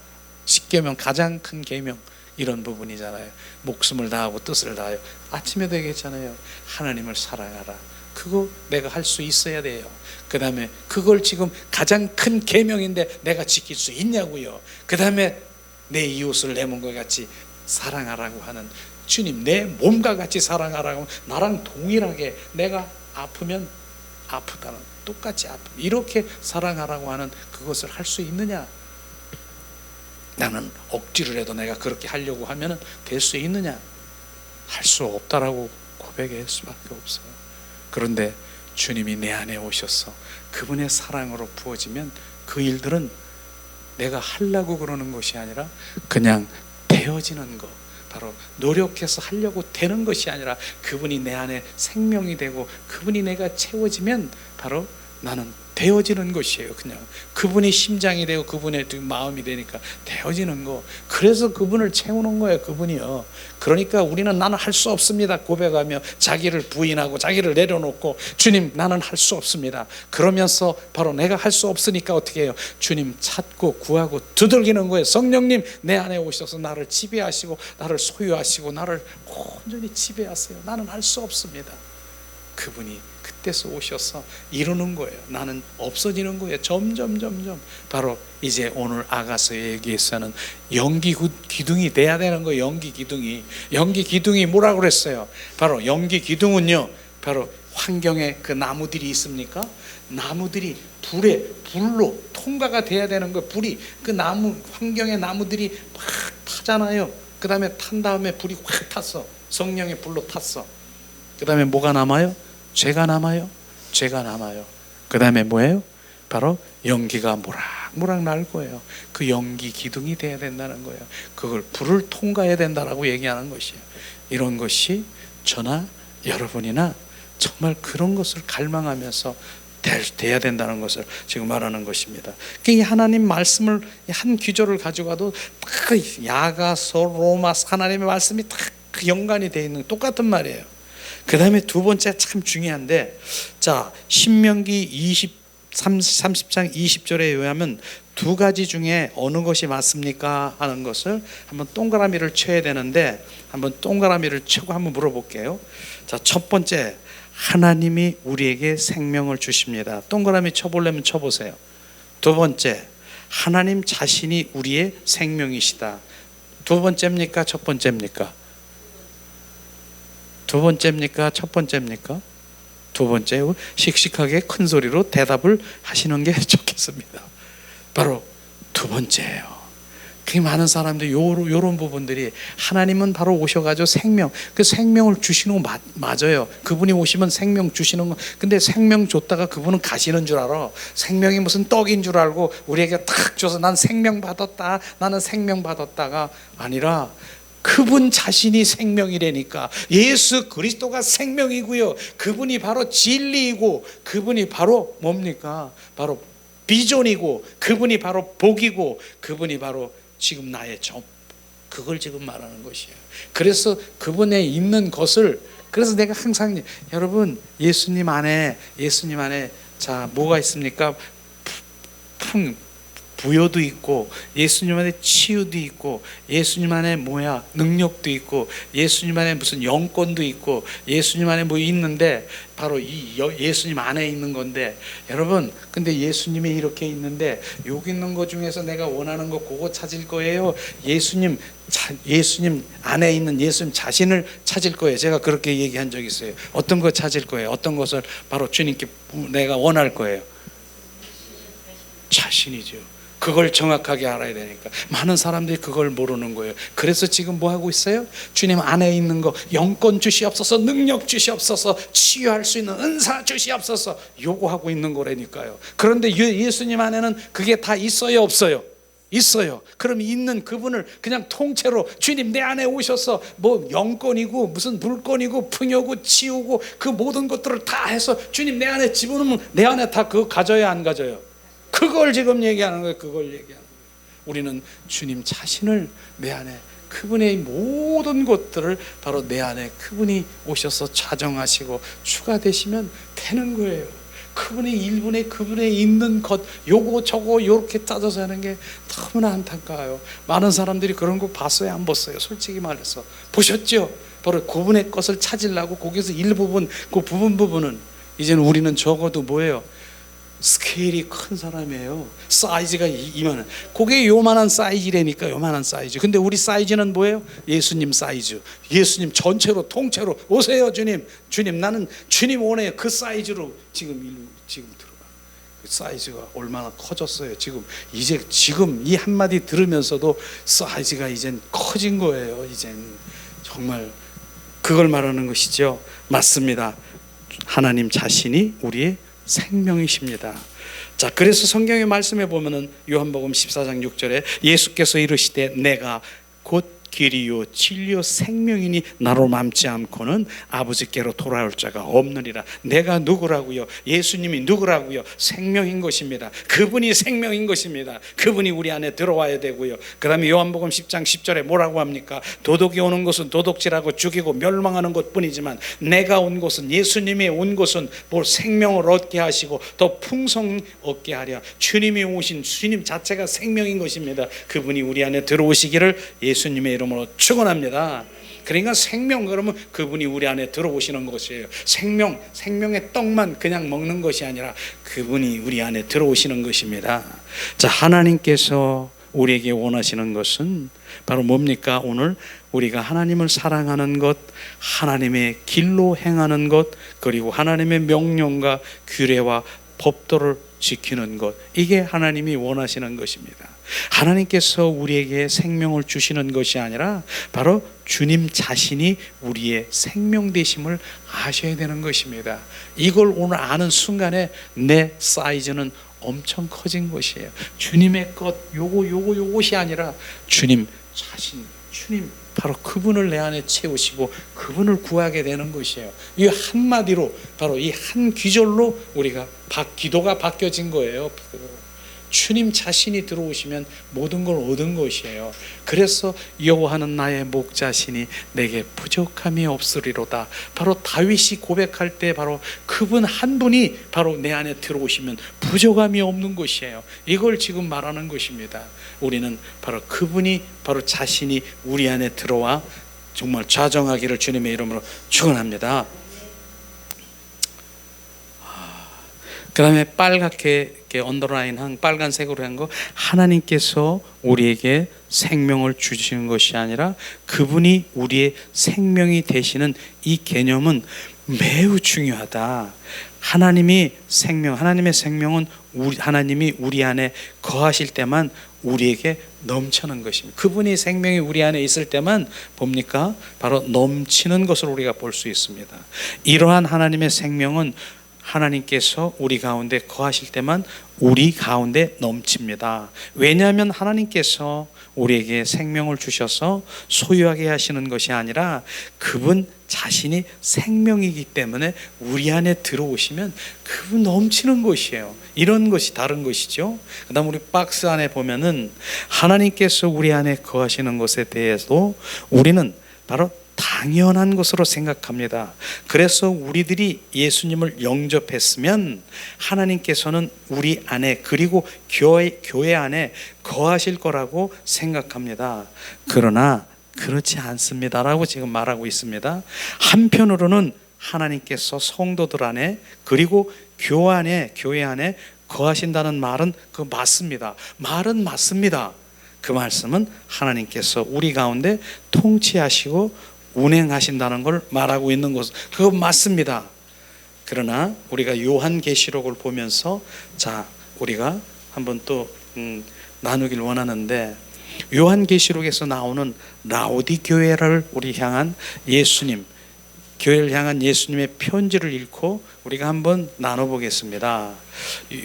십계명 가장 큰 계명 이런 부분이잖아요. 목숨을 다하고 뜻을 다하여 아침에도 얘기했잖아요. 하나님을 사랑하라. 그거 내가 할 수 있어야 돼요. 그 다음에 그걸 지금 가장 큰 계명인데 내가 지킬 수 있냐고요. 그 다음에 내 이웃을 내 몸과 같이 사랑하라고 하는 주님 내 몸과 같이 사랑하라고 나랑 동일하게 내가 아프면 아프다는 똑같이 아픔 이렇게 사랑하라고 하는 그것을 할 수 있느냐. 나는 억지를 해도 내가 그렇게 하려고 하면 될 수 있느냐? 할 수 없다라고 고백할 수밖에 없어요. 그런데 주님이 내 안에 오셔서 그분의 사랑으로 부어지면 그 일들은 내가 하려고 그러는 것이 아니라 그냥 되어지는 것, 바로 노력해서 하려고 되는 것이 아니라 그분이 내 안에 생명이 되고 그분이 내가 채워지면 바로 나는 되어지는 것이에요. 그냥 그분이 심장이 되고 그분의 마음이 되니까 되어지는 거. 그래서 그분을 채우는 거예요. 그분이요. 그러니까 우리는 나는 할 수 없습니다 고백하며 자기를 부인하고 자기를 내려놓고 주님 나는 할 수 없습니다. 그러면서 바로 내가 할 수 없으니까 어떻게 해요? 주님 찾고 구하고 두들기는 거예요. 성령님 내 안에 오셔서 나를 지배하시고 나를 소유하시고 나를 온전히 지배하세요. 나는 할 수 없습니다. 그분이 그때서 오셔서 이루는 거예요. 나는 없어지는 거예요. 점점 바로 이제 오늘 아가서의 얘기에서는 연기 기둥이 돼야 되는 거예요. 연기 기둥이 뭐라고 그랬어요? 바로 연기 기둥은요 바로 환경에 그 나무들이 있습니까? 나무들이 불로 통과가 돼야 되는 거예요. 불이 그 나무 환경의 나무들이 막 타잖아요. 그 다음에 탄 다음에 불이 확 탔어. 성령의 불로 탔어. 그 다음에 뭐가 남아요? 죄가 남아요. 그 다음에 뭐예요? 바로 연기가 모락모락 날 거예요. 그 연기 기둥이 돼야 된다는 거예요. 그걸 불을 통과해야 된다라고 얘기하는 것이에요. 이런 것이 저나 여러분이나 정말 그런 것을 갈망하면서 돼야 된다는 것을 지금 말하는 것입니다. 이 하나님 말씀을 한 귀절을 가져가도 야가서 로마서 하나님의 말씀이 다 연관이 되어 있는 똑같은 말이에요. 그 다음에 두 번째 참 중요한데, 자 신명기 30장 20절에 의하면 두 가지 중에 어느 것이 맞습니까 하는 것을 한번 동그라미를 쳐야 되는데, 한번 동그라미를 치고 한번 물어볼게요. 자, 첫 번째, 하나님이 우리에게 생명을 주십니다. 동그라미 쳐보려면 쳐보세요. 두 번째, 하나님 자신이 우리의 생명이시다. 두 번째입니까? 첫 번째입니까? 두 번째입니까? 첫 번째입니까? 두 번째. 씩씩하게 큰 소리로 대답을 하시는 게 좋겠습니다. 바로 두 번째예요. 그 많은 사람들이 요런 부분들이, 하나님은 바로 오셔가지고 그 생명을 주시는 거 맞아요. 그분이 오시면 생명 주시는 거. 근데 생명 줬다가 그분은 가시는 줄 알아. 생명이 무슨 떡인 줄 알고 우리에게 탁 줘서 난 생명 받았다, 나는 생명 받았다가 아니라, 그분 자신이 생명이라니까. 예수 그리스도가 생명이고요, 그분이 바로 진리이고, 그분이 바로 뭡니까? 바로 비전이고, 그분이 바로 복이고, 그분이 바로 지금 나의 그걸 지금 말하는 것이에요. 그래서 그분에 있는 것을, 그래서 내가 항상 여러분 예수님 안에 자 뭐가 있습니까? 부여도 있고 예수님 안에 치유도 있고 예수님 안에 능력도 있고 예수님 안에 무슨 영권도 있고 예수님 안에 뭐 있는데 바로 이 예수님 안에 있는 건데, 여러분 근데 예수님이 이렇게 있는데 여기 있는 것 중에서 내가 원하는 거 그거 찾을 거예요? 예수님 안에 있는 예수님 자신을 찾을 거예요? 제가 그렇게 얘기한 적이 있어요. 어떤 거 찾을 거예요? 어떤 것을 바로 주님께 내가 원할 거예요? 자신이죠. 그걸 정확하게 알아야 되니까. 많은 사람들이 그걸 모르는 거예요. 그래서 지금 뭐 하고 있어요? 주님 안에 있는 거, 영권 주시옵소서, 능력 주시옵소서, 치유할 수 있는 은사 주시옵소서 요구하고 있는 거라니까요. 그런데 예수님 안에는 그게 다 있어요, 없어요? 있어요. 그럼 있는 그분을 그냥 통째로 주님 내 안에 오셔서 뭐 영권이고 무슨 물권이고 풍요고 치유고 그 모든 것들을 다 해서 주님 내 안에 집어넣으면 내 안에 다 그거 가져요, 안 가져요? 그걸 지금 얘기하는 거예요. 그걸 얘기하는 거예요. 우리는 주님 자신을 내 안에, 그분의 모든 것들을 바로 내 안에 그분이 오셔서 자정하시고 추가되시면 되는 거예요. 그분의 일분에 그분의 있는 것 요거 저거 요렇게 따져서 하는 게 너무나 안타까워요. 많은 사람들이 그런 거 봤어요, 안 봤어요? 솔직히 말해서 보셨죠? 바로 그분의 것을 찾으려고 거기서 일부분, 그 부분은 이제는 우리는 적어도 뭐예요? 스케일이 큰 사람이에요. 사이즈가 이만한, 그게 요만한 사이즈라니까. 요만한 사이즈. 근데 우리 사이즈는 뭐예요? 예수님 사이즈. 예수님 전체로 통째로 오세요 주님. 주님 나는 주님 원해요. 그 사이즈로 지금 들어가. 그 사이즈가 얼마나 커졌어요. 지금 이 한마디 들으면서도 사이즈가 이젠 커진 거예요. 이젠 정말 그걸 말하는 것이죠. 맞습니다. 하나님 자신이 우리의 생명이십니다. 자, 그래서 성경의 말씀에 보면은 요한복음 14장 6절에 예수께서 이르시되 내가 곧 길이요 진리요 생명이니 나로 맘지 않고는 아버지께로 돌아올 자가 없느니라. 내가 누구라고요? 예수님이 누구라고요? 생명인 것입니다. 그분이 생명인 것입니다. 그분이 우리 안에 들어와야 되고요. 그 다음에 요한복음 10장 10절에 뭐라고 합니까? 도둑이 오는 것은 도둑질하고 죽이고 멸망하는 것뿐이지만 내가 온 것은, 예수님이 온 것은 뭘 생명을 얻게 하시고 더 풍성 얻게 하랴. 주님이 오신 주님 자체가 생명인 것입니다. 그분이 우리 안에 들어오시기를 예수님의 이름으로 축원합니다. 그러니까 생명, 그러면 그분이 우리 안에 들어오시는 것이에요. 생명의 떡만 그냥 먹는 것이 아니라 그분이 우리 안에 들어오시는 것입니다. 자, 하나님께서 우리에게 원하시는 것은 바로 뭡니까? 오늘 우리가 하나님을 사랑하는 것, 하나님의 길로 행하는 것, 그리고 하나님의 명령과 규례와 법도를 지키는 것, 이게 하나님이 원하시는 것입니다. 하나님께서 우리에게 생명을 주시는 것이 아니라 바로 주님 자신이 우리의 생명 되심을 아셔야 되는 것입니다. 이걸 오늘 아는 순간에 내 사이즈는 엄청 커진 것이에요. 주님의 것 요것이 아니라 주님 자신, 주님 바로 그분을 내 안에 채우시고 그분을 구하게 되는 것이에요. 이 한마디로, 바로 이 한 귀절로 우리가 기도가 바뀌어진 거예요. 주님 자신이 들어오시면 모든 걸 얻은 것이에요. 그래서 여호와는 나의 목자시니 내게 부족함이 없으리로다. 바로 다윗이 고백할 때 바로 그분 한 분이 바로 내 안에 들어오시면 부족함이 없는 것이에요. 이걸 지금 말하는 것입니다. 우리는 바로 그분이, 바로 자신이 우리 안에 들어와 정말 좌정하기를 주님의 이름으로 축원합니다. 그 다음에 빨갛게 언더라인한 빨간색으로 한 거, 하나님께서 우리에게 생명을 주시는 것이 아니라 그분이 우리의 생명이 되시는 이 개념은 매우 중요하다. 하나님의 생명은 하나님이 우리 안에 거하실 때만 우리에게 넘치는 것입니다. 그분이 생명이 우리 안에 있을 때만 뭡니까? 바로 넘치는 것을 우리가 볼 수 있습니다. 이러한 하나님의 생명은 하나님께서 우리 가운데 거하실 때만 우리 가운데 넘칩니다. 왜냐하면 하나님께서 우리에게 생명을 주셔서 소유하게 하시는 것이 아니라 그분 자신이 생명이기 때문에 우리 안에 들어오시면 그분 넘치는 것이에요. 이런 것이 다른 것이죠. 그 다음 우리 박스 안에 보면은 하나님께서 우리 안에 거하시는 것에 대해서 우리는 바로 다 당연한 것으로 생각합니다. 그래서 우리들이 예수님을 영접했으면 하나님께서는 우리 안에, 그리고 교회 안에 거하실 거라고 생각합니다. 그러나 그렇지 않습니다라고 지금 말하고 있습니다. 한편으로는 하나님께서 성도들 안에, 그리고 교회 안에 거하신다는 말은 그 맞습니다. 말은 맞습니다. 그 말씀은 하나님께서 우리 가운데 통치하시고 운행하신다는 걸 말하고 있는 것, 그거 맞습니다. 그러나 우리가 요한계시록을 보면서 우리가 한번 또 나누길 원하는데, 요한계시록에서 나오는 라오디교회를 우리 향한 예수님, 교회를 향한 예수님의 편지를 읽고 우리가 한번 나눠보겠습니다.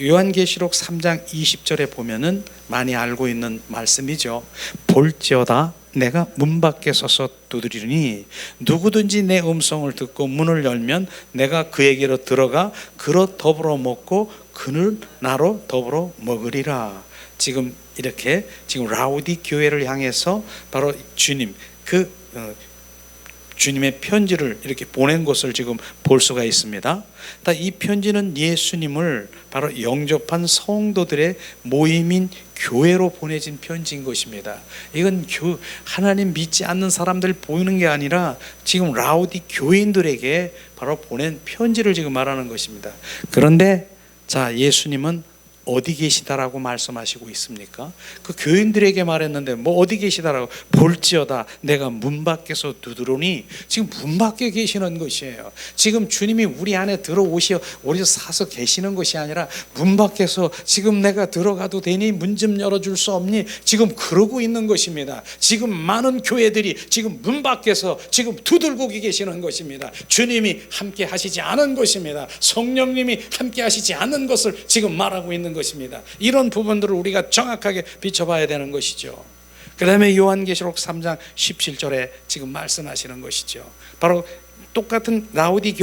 요한계시록 3장 20절에 보면은 많이 알고 있는 말씀이죠. 볼지어다 내가 문 밖에 서서 두드리니 누구든지 내 음성을 듣고 문을 열면 내가 그에게로 들어가 그로 더불어 먹고 그는 나로 더불어 먹으리라. 지금 이렇게 지금 라오디 교회를 향해서 바로 주님, 주님의 편지를 이렇게 보낸 것을 지금 볼 수가 있습니다. 이 편지는 예수님을 바로 영접한 성도들의 모임인 교회로 보내진 편지인 것입니다. 이건 하나님 믿지 않는 사람들 보이는 게 아니라 지금 라오디 교인들에게 바로 보낸 편지를 지금 말하는 것입니다. 그런데 예수님은 어디 계시다라고 말씀하시고 있습니까? 그 교인들에게 말했는데 어디 계시다라고, 볼지어다 내가 문 밖에서 두드리니, 지금 문 밖에 계시는 것이에요. 지금 주님이 우리 안에 들어오셔 우리 사서 계시는 것이 아니라 문 밖에서 지금 내가 들어가도 되니 문 좀 열어줄 수 없니, 지금 그러고 있는 것입니다. 지금 많은 교회들이 지금 문 밖에서 지금 두들고 계시는 것입니다. 주님이 함께 하시지 않은 것입니다. 성령님이 함께 하시지 않은 것을 지금 말하고 있는 것입니다. 이런 부분들을 우리가 정확하게 비춰봐야 되는 것이죠. 그 다음에 요한계시록 3장 17절에 지금 말씀하시는 것이죠. 바로 똑같은 라오디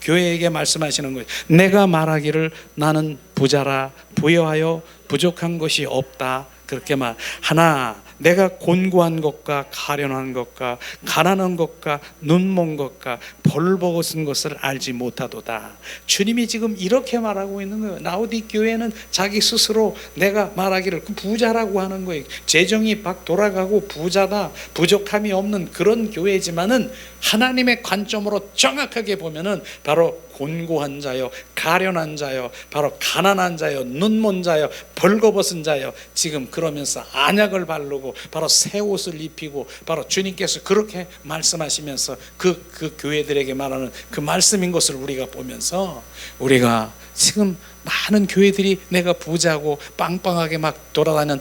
교회에게 말씀하시는 거예요. 내가 말하기를 나는 부자라 부여하여 부족한 것이 없다, 그렇게 하나 내가 곤고한 것과 가련한 것과 가난한 것과 눈먼 것과 벌거벗은 것을 알지 못하도다. 주님이 지금 이렇게 말하고 있는 거예요. 라오디 교회는 자기 스스로 내가 말하기를 부자라고 하는 거예요. 재정이 막 돌아가고 부자다, 부족함이 없는 그런 교회지만은 하나님의 관점으로 정확하게 보면은 바로 곤고한 자요, 가련한 자요, 바로 가난한 자요, 눈먼 자요, 벌거벗은 자요, 지금 그러면서 안약을 바르고 바로 새 옷을 입히고 바로 주님께서 그렇게 말씀하시면서 그 교회들에게 말하는 그 말씀인 것을 우리가 보면서, 우리가 지금 많은 교회들이 내가 부자고 빵빵하게 막 돌아다니는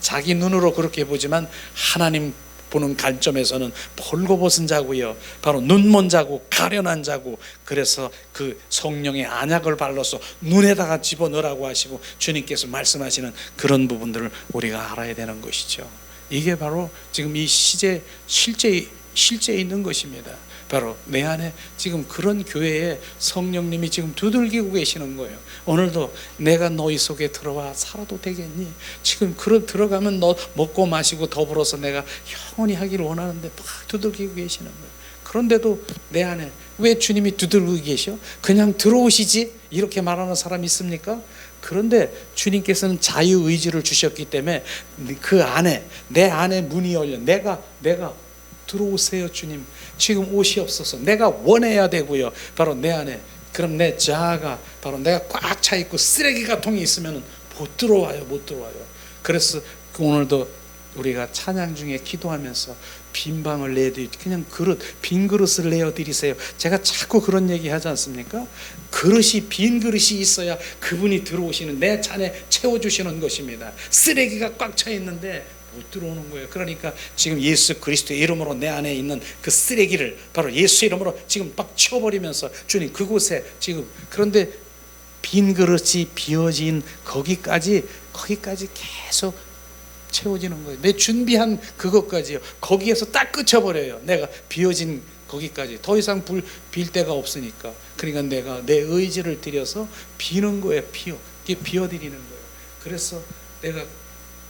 자기 눈으로 그렇게 보지만 하나님 보는 관점에서는 벌거벗은 자고요, 바로 눈먼 자고 가련한 자고, 그래서 그 성령의 안약을 발라서 눈에다가 집어넣으라고 하시고 주님께서 말씀하시는 그런 부분들을 우리가 알아야 되는 것이죠. 이게 바로 지금 이 시제 실제 있는 것입니다. 바로 내 안에 지금 그런 교회에 성령님이 지금 두들기고 계시는 거예요. 오늘도 내가 너희 속에 들어와 살아도 되겠니? 지금 들어가면 너 먹고 마시고 더불어서 내가 영원히 하기를 원하는데 막 두들기고 계시는 거예요. 그런데도 내 안에 왜 주님이 두들기고 계셔? 그냥 들어오시지? 이렇게 말하는 사람이 있습니까? 그런데 주님께서는 자유의지를 주셨기 때문에 그 안에, 내 안에 문이 열려 내가 들어오세요 주님, 지금 오시옵소서. 내가 원해야 되고요, 바로 내 안에. 그럼 내 자아가 바로 내가 꽉 차 있고 쓰레기 가통이 있으면 못 들어와요. 그래서 오늘도 우리가 찬양 중에 기도하면서 빈 방을 내드리, 그냥 빈 그릇을 내어드리세요. 제가 자꾸 그런 얘기 하지 않습니까? 빈 그릇이 있어야 그분이 들어오시는, 내 잔에 채워주시는 것입니다. 쓰레기가 꽉 차 있는데 못 들어오는 거예요. 그러니까 지금 예수 그리스도의 이름으로 내 안에 있는 그 쓰레기를 바로 예수 이름으로 지금 막 치워버리면서 주님 그곳에 지금, 그런데 빈 그릇이 비어진 거기까지 계속 채워지는 거예요. 내 준비한 그것까지요. 거기에서 딱 끝쳐버려요. 내가 비어진 거기까지 더 이상 빌 데가 없으니까. 그러니까 내가 내 의지를 들여서 비는 거예요. 비워드리는 거예요. 그래서 내가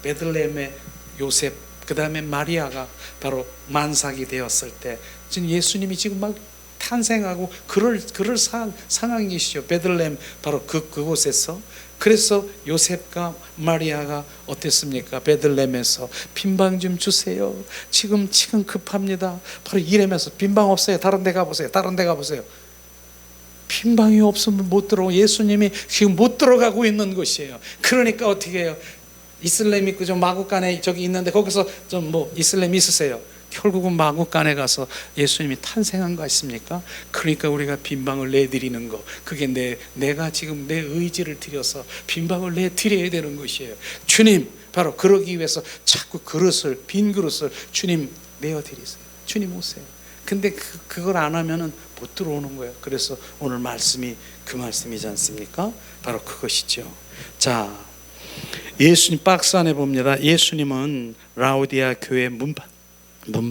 베들레헴의 요셉 그 다음에 마리아가 바로 만삭이 되었을 때 지금 예수님이 지금 막 탄생하고 그럴 상황이 계시죠. 베들레헴 바로 그곳에서. 그래서 요셉과 마리아가 어땠습니까? 베들레헴에서 빈방 좀 주세요. 지금 급합니다. 바로 이러면서 빈방 없어요. 다른 데 가보세요. 다른 데 가보세요. 빈방이 없으면 못 들어오고 예수님이 지금 못 들어가고 있는 것이에요. 그러니까 어떻게 해요? 이슬람이 그저 마구간에 저기 있는데 거기서 좀 뭐 이슬람 있으세요? 결국은 마구간에 가서 예수님이 탄생한 거 있습니까? 그러니까 우리가 빈방을 내드리는 거, 그게 내가 지금 내 의지를 들여서 빈방을 내드려야 되는 것이에요. 주님, 바로 그러기 위해서 자꾸 빈 그릇을 주님 내어드리세요. 주님 오세요. 근데 그걸 안 하면은 못 들어오는 거예요. 그래서 오늘 말씀이 그 말씀이지 않습니까? 바로 그것이죠. 자, 예수님 박스 안에 봅니다. 예수님은 라오디아 교회 문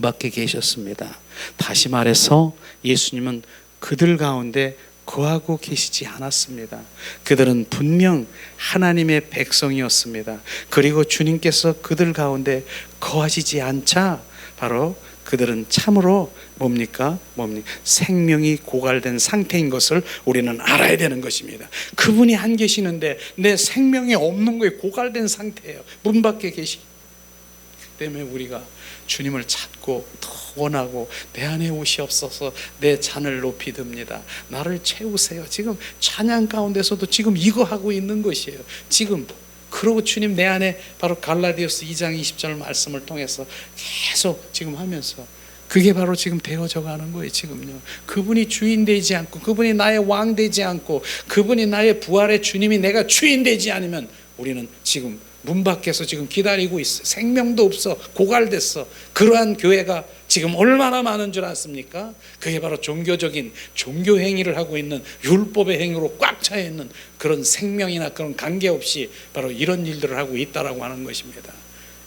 밖에 계셨습니다. 다시 말해서 예수님은 그들 가운데 거하고 계시지 않았습니다. 그들은 분명 하나님의 백성이었습니다. 그리고 주님께서 그들 가운데 거하시지 않자 바로 그들은 참으로 뭡니까? 생명이 고갈된 상태인 것을 우리는 알아야 되는 것입니다. 그분이 안 계시는데 내 생명이 없는 거에 고갈된 상태예요. 문 밖에 계시기 때문에 우리가 주님을 찾고 더 원하고 내 안에 오시옵소서, 내 잔을 높이 듭니다. 나를 채우세요. 지금 찬양 가운데서도 지금 이거 하고 있는 것이에요. 지금 그러고 주님 내 안에 바로 갈라디아서 2장 20절 말씀을 통해서 계속 지금 하면서 그게 바로 지금 되어져 가는 거예요. 지금요. 그분이 주인 되지 않고 그분이 나의 왕 되지 않고 그분이 나의 부활의 주님이 내가 주인 되지 않으면 우리는 지금 문 밖에서 지금 기다리고 있어. 생명도 없어. 고갈됐어. 그러한 교회가 지금 얼마나 많은 줄 아십니까? 그게 바로 종교적인 종교 행위를 하고 있는 율법의 행위로 꽉 차 있는 그런 생명이나 그런 관계없이 바로 이런 일들을 하고 있다라고 하는 것입니다.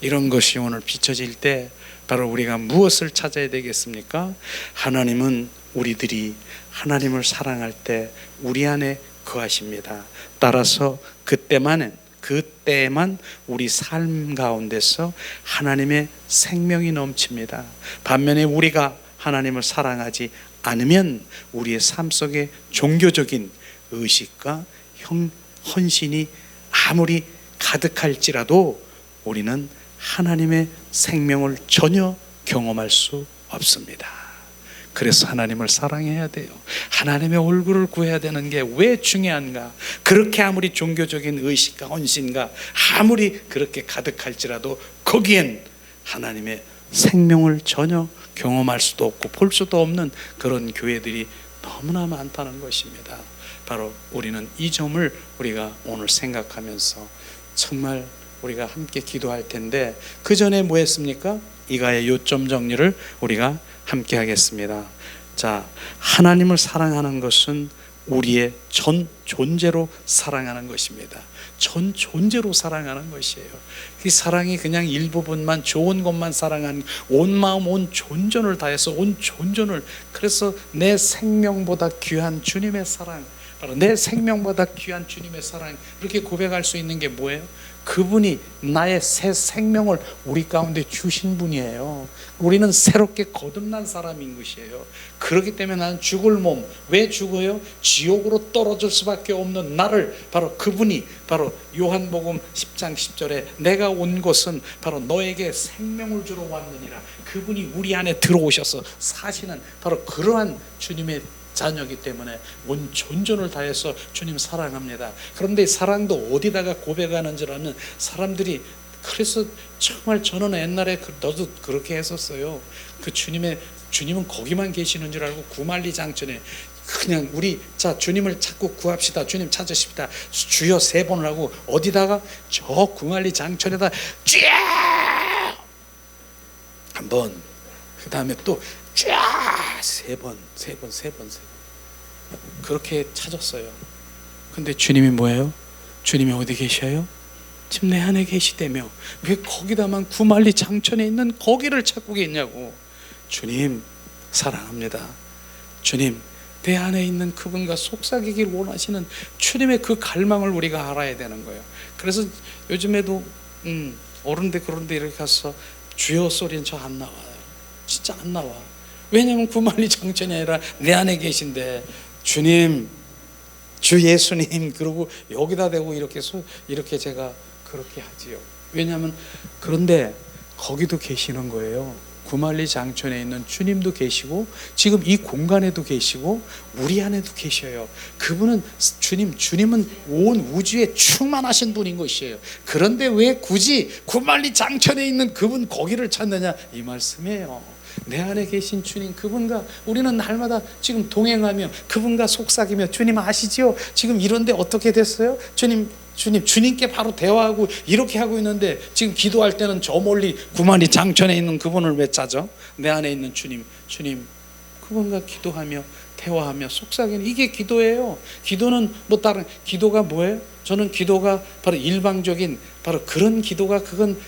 이런 것이 오늘 비춰질 때 바로 우리가 무엇을 찾아야 되겠습니까? 하나님은 우리들이 하나님을 사랑할 때 우리 안에 거하십니다. 따라서 그때만 우리 삶 가운데서 하나님의 생명이 넘칩니다. 반면에 우리가 하나님을 사랑하지 않으면 우리의 삶 속에 종교적인 의식과 헌신이 아무리 가득할지라도 우리는 하나님의 생명을 전혀 경험할 수 없습니다. 그래서 하나님을 사랑해야 돼요. 하나님의 얼굴을 구해야 되는 게 왜 중요한가? 그렇게 아무리 종교적인 의식과 헌신과 아무리 그렇게 가득할지라도 거기엔 하나님의 생명을 전혀 경험할 수도 없고 볼 수도 없는 그런 교회들이 너무나 많다는 것입니다. 바로 우리는 이 점을 우리가 오늘 생각하면서 정말 우리가 함께 기도할 텐데, 그 전에 뭐 했습니까? 이가의 요점 정리를 우리가 함께 하겠습니다. 자, 하나님을 사랑하는 것은 우리의 전 존재로 사랑하는 것입니다. 전 존재로 사랑하는 것이에요. 이 사랑이 그냥 일부분만 좋은 것만 사랑하는, 온 마음 온 존전을 다해서 온 존전을, 그래서 내 생명보다 귀한 주님의 사랑, 바로 내 생명보다 귀한 주님의 사랑, 이렇게 고백할 수 있는 게 뭐예요? 그분이 나의 새 생명을 우리 가운데 주신 분이에요. 우리는 새롭게 거듭난 사람인 것이에요. 그렇기 때문에 나는 죽을 몸, 왜 죽어요? 지옥으로 떨어질 수밖에 없는 나를, 바로 그분이, 바로 요한복음 10장 10절에 내가 온 것은 바로 너에게 생명을 주러 왔느니라, 그분이 우리 안에 들어오셔서 사시는 바로 그러한 주님의 자녀이기 때문에 온 존전을 다해서 주님 사랑합니다. 그런데 사랑도 어디다가 고백하는 줄 아는 사람들이, 그래서 정말 저는 옛날에 너도 그렇게 했었어요. 그 주님은 거기만 계시는 줄 알고 구만리장천에 그냥 우리 자 주님을 찾고 구합시다, 주님 찾으십시다, 주여 3번을 하고 어디다가 저 구만리장천에다 쫙 한번, 그 다음에 또 쫙 3번 그렇게 찾았어요. 근데 주님이 뭐예요? 주님이 어디 계셔요? 지금 내 안에 계시다며 왜 거기다만 구만리 장천에 있는 거기를 찾고 계냐고. 주님 사랑합니다. 주님 내 안에 있는 그분과 속삭이길 원하시는 주님의 그 갈망을 우리가 알아야 되는 거예요. 그래서 요즘에도 어른들 그런데 이렇게 가서 주여 소리는 저 안 나와요. 진짜 안 나와. 왜냐하면 구만리장천이 아니라 내 안에 계신데, 주님, 주 예수님, 그러고 여기다 대고 이렇게 제가 그렇게 하지요. 왜냐하면, 그런데 거기도 계시는 거예요. 구만리장천에 있는 주님도 계시고, 지금 이 공간에도 계시고, 우리 안에도 계셔요. 그분은 주님은 온 우주에 충만하신 분인 것이에요. 그런데 왜 굳이 구만리장천에 있는 그분 거기를 찾느냐, 이 말씀이에요. 내 안에 계신 주님, 그분과 우리는 날마다 지금 동행하며 그분과 속삭이며, 주님 아시지요? 지금 이런데 어떻게 됐어요? 주님께 바로 대화하고 이렇게 하고 있는데, 지금 기도할 때는 저 멀리 구만리장천에 있는 그분을 왜 찾아? 내 안에 있는 주님, 그분과 기도하며 대화하며 속삭이는, 이게 기도예요. 기도는 뭐 다른, 기도가 뭐예요? 저는 기도가 바로 일방적인, 바로 그런 기도가, 그건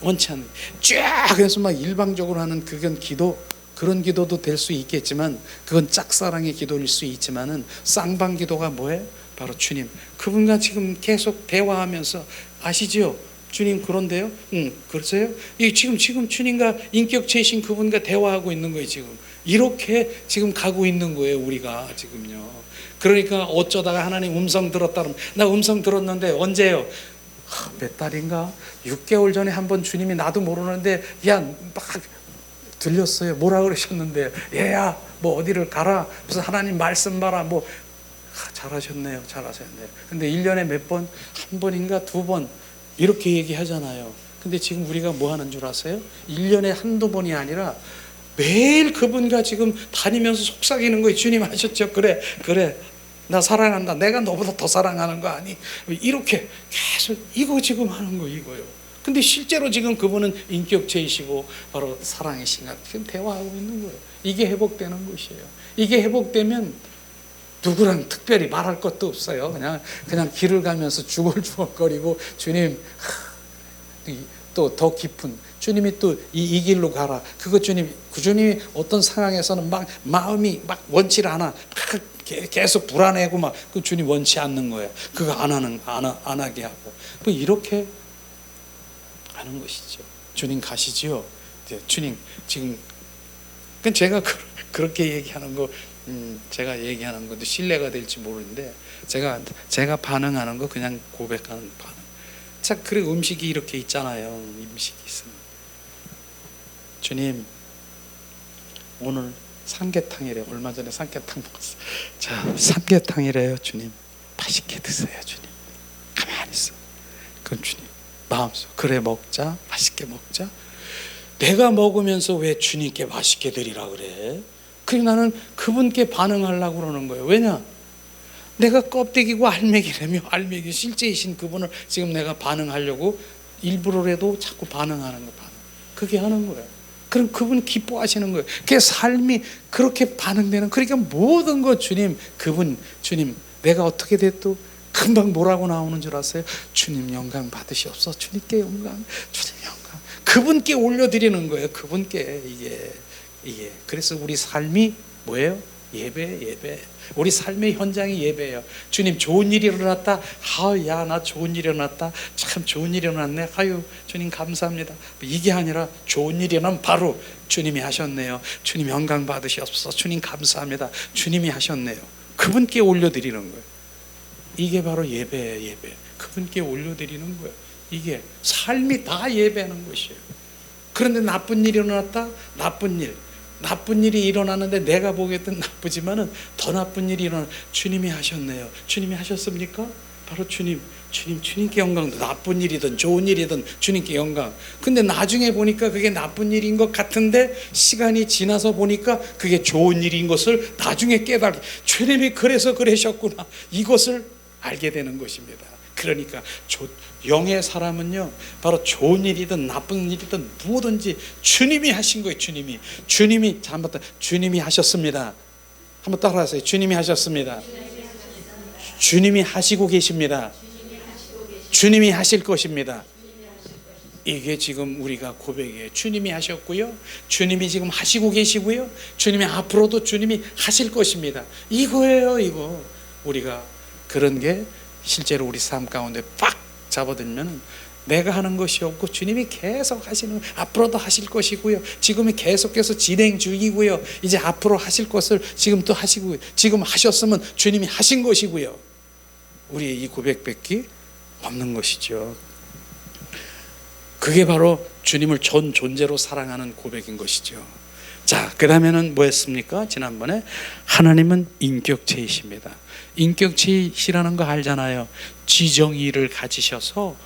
원치 않는, 쫙 해서 막 일방적으로 하는 그건 기도, 그런 기도도 될 수 있겠지만, 그건 짝사랑의 기도일 수 있지만은, 쌍방 기도가 뭐예요? 바로 주님, 그분과 지금 계속 대화하면서, 아시지요? 주님 그런데요? 그러세요? 지금 주님과 인격체이신 그분과 대화하고 있는 거예요. 지금 이렇게 지금 가고 있는 거예요, 우리가 지금요. 그러니까 어쩌다가 하나님 음성 들었다 그러면, 나 음성 들었는데 언제요? 몇 달인가? 6개월 전에 한번 주님이, 나도 모르는데 야 막 들렸어요. 뭐라 그러셨는데, 얘야 뭐 어디를 가라, 무슨 하나님 말씀 봐라, 뭐 잘하셨네요. 근데 1년에 몇 번, 한 번인가 두 번 이렇게 얘기하잖아요. 근데 지금 우리가 뭐 하는 줄 아세요? 1년에 한두 번이 아니라 매일 그분과 지금 다니면서 속삭이는 거예요. 주님 하셨죠? 그래 나 사랑한다. 내가 너보다 더 사랑하는 거 아니? 이렇게 계속 이거 지금 하는 거 이거요. 근데 실제로 지금 그분은 인격체이시고 바로 사랑이신가, 지금 대화하고 있는 거예요. 이게 회복되는 것이에요. 이게 회복되면 누구랑 특별히 말할 것도 없어요. 그냥 길을 가면서 주걱주걱거리고, 주님, 또 더 깊은, 주님이 또 이 길로 가라. 그 주님이 어떤 상황에서는 막 마음이 막 원치를 않아. 계속 불안해하고 막, 그 주님 원치 않는 거예요. 그거 안 하게 하고. 뭐 이렇게 하는 것이죠. 주님 가시지요. 주님 지금, 제가 그렇게 얘기하는 거, 제가 얘기하는 것도 신뢰가 될지 모르는데, 제가 반응하는 거 그냥 고백하는 반응. 자, 그래 음식이 이렇게 있잖아요. 음식이 있습니다. 주님, 오늘 삼계탕이래요. 얼마 전에 삼계탕 먹었어요. 자, 삼계탕이래요. 주님, 맛있게 드세요. 주님, 가만히 있어. 그럼 주님 마음속, 그래 먹자, 맛있게 먹자. 내가 먹으면서 왜 주님께 맛있게 드리라 그래? 그래서 나는 그분께 반응하려고 그러는 거예요. 왜냐? 내가 껍데기고 알맹이라며, 알맹이 실제이신 그분을 지금 내가 반응하려고 일부러라도 자꾸 반응하는 거, 그게 하는 거예요. 그럼 그분 기뻐하시는 거예요. 그 삶이 그렇게 반응되는, 그러니까 모든 것 주님, 주님, 내가 어떻게 돼도 금방 뭐라고 나오는 줄 아세요? 주님 영광 받으시옵소서. 주님께 영광, 주님 영광. 그분께 올려드리는 거예요. 그분께. 이게 그래서 우리 삶이 뭐예요? 예배. 우리 삶의 현장이 예배예요. 주님 좋은 일이 일어났다. 야, 나 좋은 일이 일어났다. 참 좋은 일이 일어났네. 주님 감사합니다. 이게 아니라 좋은 일이 일어나면 바로 주님이 하셨네요. 주님 영광 받으시옵소서. 주님 감사합니다. 주님이 하셨네요. 그분께 올려드리는 거예요. 이게 바로 예배예요. 예배. 그분께 올려드리는 거예요. 이게 삶이 다 예배하는 것이에요. 그런데 나쁜 일이 일어났다. 나쁜 일이 일어나는데 내가 보기에는 나쁘지만은 더 나쁜 일이 일어나, 주님이 하셨네요. 주님이 하셨습니까? 바로 주님께 영광. 나쁜 일이든 좋은 일이든 주님께 영광. 근데 나중에 보니까 그게 나쁜 일인 것 같은데, 시간이 지나서 보니까 그게 좋은 일인 것을 나중에 깨닫게, 주님이 그래서 그러셨구나, 이것을 알게 되는 것입니다. 그러니까 영의 사람은요, 바로 좋은 일이든 나쁜 일이든 무엇든지 주님이 하신 거예요. 주님이 주님이 하셨습니다. 한번 따라하세요. 주님이 하셨습니다. 주님이 하시고 계십니다. 주님이 하실 것입니다. 이게 지금 우리가 고백이에요. 주님이 하셨고요, 주님이 지금 하시고 계시고요, 주님이 앞으로도 주님이 하실 것입니다. 이거예요. 이거 우리가 그런 게 실제로 우리 삶 가운데 빡 잡아들면 내가 하는 것이 없고 주님이 계속 하시는, 앞으로도 하실 것이고요, 지금이 계속해서 진행 중이고요, 이제 앞으로 하실 것을 지금 또 하시고요, 지금 하셨으면 주님이 하신 것이고요. 우리의 이 고백밖에 없는 것이죠. 그게 바로 주님을 전 존재로 사랑하는 고백인 것이죠. 자, 그 다음에는 뭐였습니까? 지난번에 하나님은 인격체이십니다. 인격체이시라는 거 알잖아요. 지정의를 가지셔서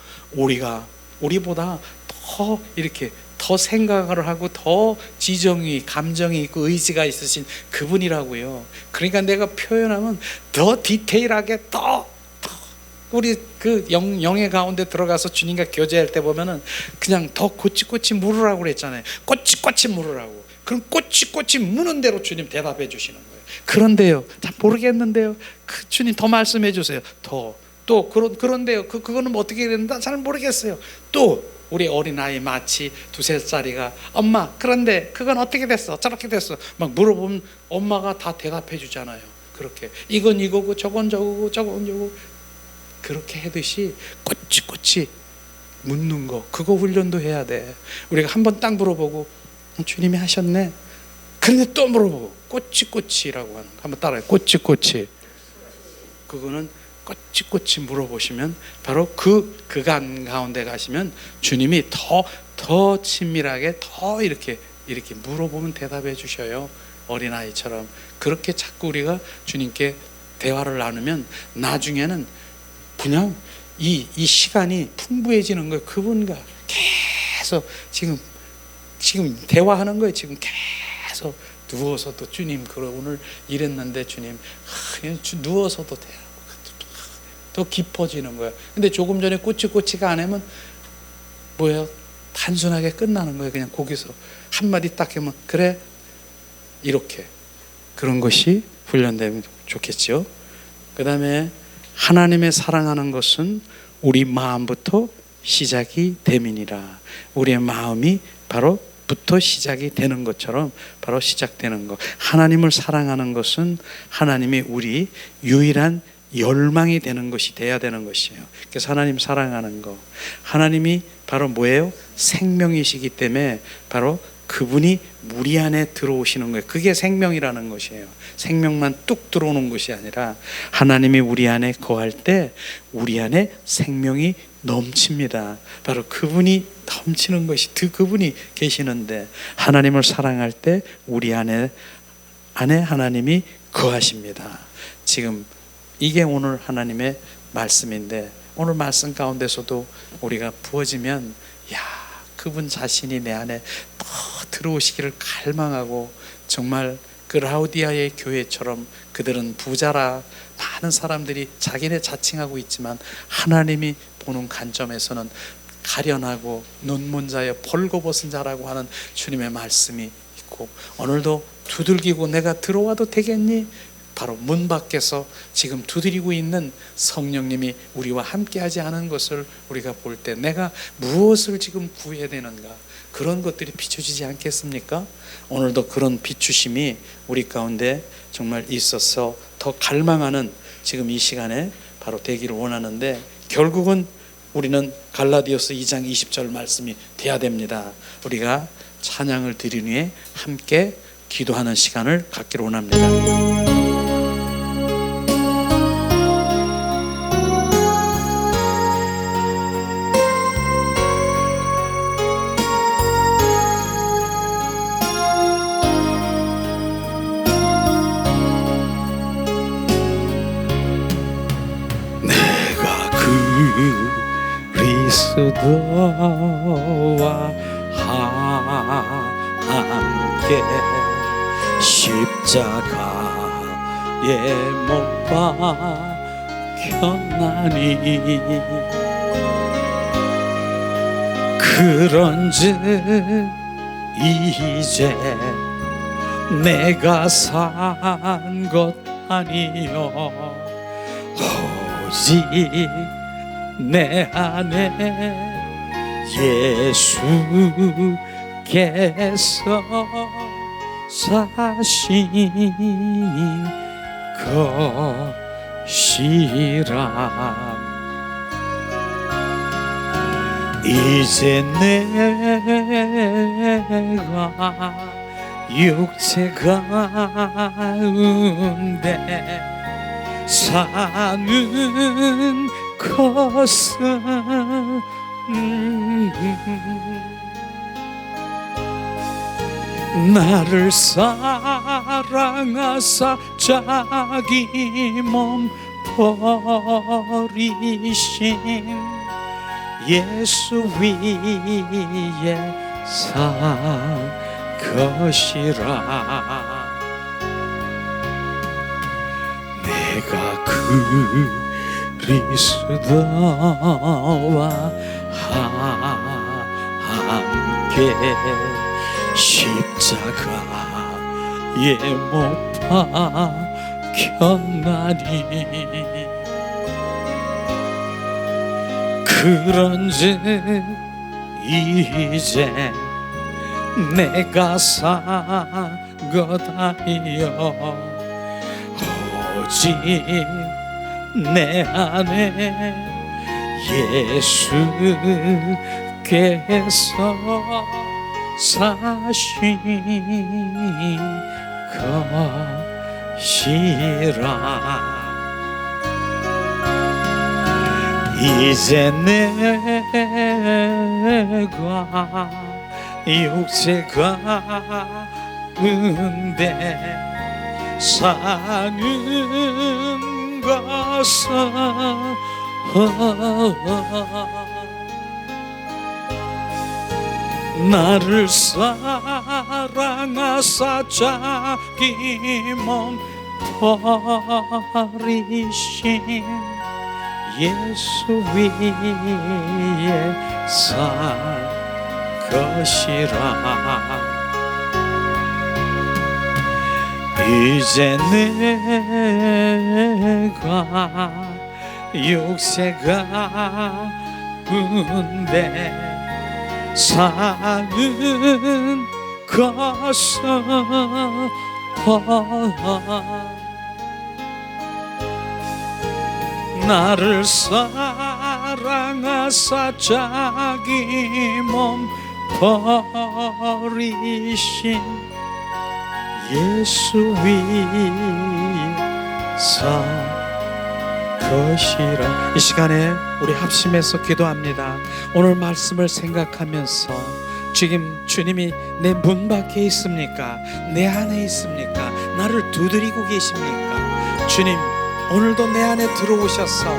우리보다 더 이렇게 더 생각을 하고 더 지정의, 감정이 있고 의지가 있으신 그분이라고요. 그러니까 내가 표현하면 더 디테일하게 더 우리 그 영의 가운데 들어가서 주님과 교제할 때 보면은 그냥 더 꼬치꼬치 물으라고 그랬잖아요. 꼬치꼬치 물으라고. 그럼 꼬치꼬치 무는 대로 주님 대답해 주시는 거예요. 그런데요, 잘 모르겠는데요, 주님 더 말씀해 주세요. 그런데요, 그거는 뭐 어떻게 된다? 잘 모르겠어요. 또 우리 어린아이 마치 2-3살짜리가 엄마, 그런데 그건 어떻게 됐어? 저렇게 됐어. 막 물어보면 엄마가 다 대답해 주잖아요. 그렇게 이건 이거고 저건 저거고 저건 저거, 그렇게 하듯이 꼬치꼬치 묻는 거, 그거 훈련도 해야 돼. 우리가 한번 딱 물어보고 주님이 하셨네. 그런데 또 물어보고 꼬치꼬치라고 하는 거 한번 따라해. 꼬치꼬치. 그거는 꼬치꼬치 물어보시면 바로 그간 가운데 가시면 주님이 더 친밀하게 더 이렇게 물어보면 대답해 주셔요. 어린아이처럼. 그렇게 자꾸 우리가 주님께 대화를 나누면 나중에는 그냥 이 시간이 풍부해지는 거예요. 그분과 계속 지금 대화하는 거예요. 지금 계속 누워서도 주님, 오늘 이랬는데 주님, 누워서도 대화하고 더 깊어지는 거예요. 근데 조금 전에 꼬치꼬치가 안 하면 뭐예요? 단순하게 끝나는 거예요. 그냥 거기서 한마디 딱 하면 그래, 이렇게. 그런 것이 훈련되면 좋겠죠. 그 다음에 하나님의 사랑하는 것은 우리 마음부터 시작이 됨이니라. 우리의 마음이 바로 부터 시작이 되는 것처럼 바로 시작되는 것. 하나님을 사랑하는 것은 하나님이 우리 유일한 열망이 되는 것이 돼야 되는 것이에요. 그래서 하나님 사랑하는 거, 하나님이 바로 뭐예요? 생명이시기 때문에 바로 그분이 우리 안에 들어오시는 거예요. 그게 생명이라는 것이에요. 생명만 뚝 들어오는 것이 아니라 하나님이 우리 안에 거할 때 우리 안에 생명이 넘칩니다. 바로 그분이 넘치는 것이 그분이 계시는데, 하나님을 사랑할 때 우리 안에 하나님이 거하십니다. 지금 이게 오늘 하나님의 말씀인데, 오늘 말씀 가운데서도 우리가 부어지면 그분 자신이 내 안에 더 들어오시기를 갈망하고, 정말 그 라우디아의 교회처럼 그들은 부자라 많은 사람들이 자기네 자칭하고 있지만 하나님이 보는 관점에서는 가련하고 눈먼 자여 벌거벗은 자라고 하는 주님의 말씀이 있고, 오늘도 두들기고 내가 들어와도 되겠니? 바로 문 밖에서 지금 두드리고 있는 성령님이 우리와 함께하지 않은 것을 우리가 볼 때 내가 무엇을 지금 구해야 되는가, 그런 것들이 비춰지지 않겠습니까? 오늘도 그런 비추심이 우리 가운데 정말 있어서 더 갈망하는 지금 이 시간에 바로 되기를 원하는데, 결국은 우리는 갈라디아서 2장 20절 말씀이 돼야 됩니다. 우리가 찬양을 드린 후에 함께 기도하는 시간을 갖기를 원합니다. 그리스도와 함께 십자가에 못 박혔나니, 그런즉 이제 내가 산 것 아니요 오직 내 안에 예수께서 사신 것이라. 이제 내가 육체 가운데 사는 것은 나를 사랑하사 자기 몸 버리신 예수 위에 산 것이라. 내가 그리스도와 함께 십자가에 못 박혔나니 그런즉 이제 내가 산 것 아니여 오직 내 안에 예수께서 사신 것이라. 이제 내가 육체 가운데 사는 것은 나를 사랑하사 자기 몸 버리신 예수 위에 산 것이라. 이제 내가 육체 가운데 사는 것은 나를 사랑하사 자기 몸 버리신 예수 위에 산 것이라. 이 시간에 우리 합심해서 기도합니다. 오늘 말씀을 생각하면서 지금 주님이 내 문 밖에 있습니까? 내 안에 있습니까? 나를 두드리고 계십니까? 주님, 오늘도 내 안에 들어오셔서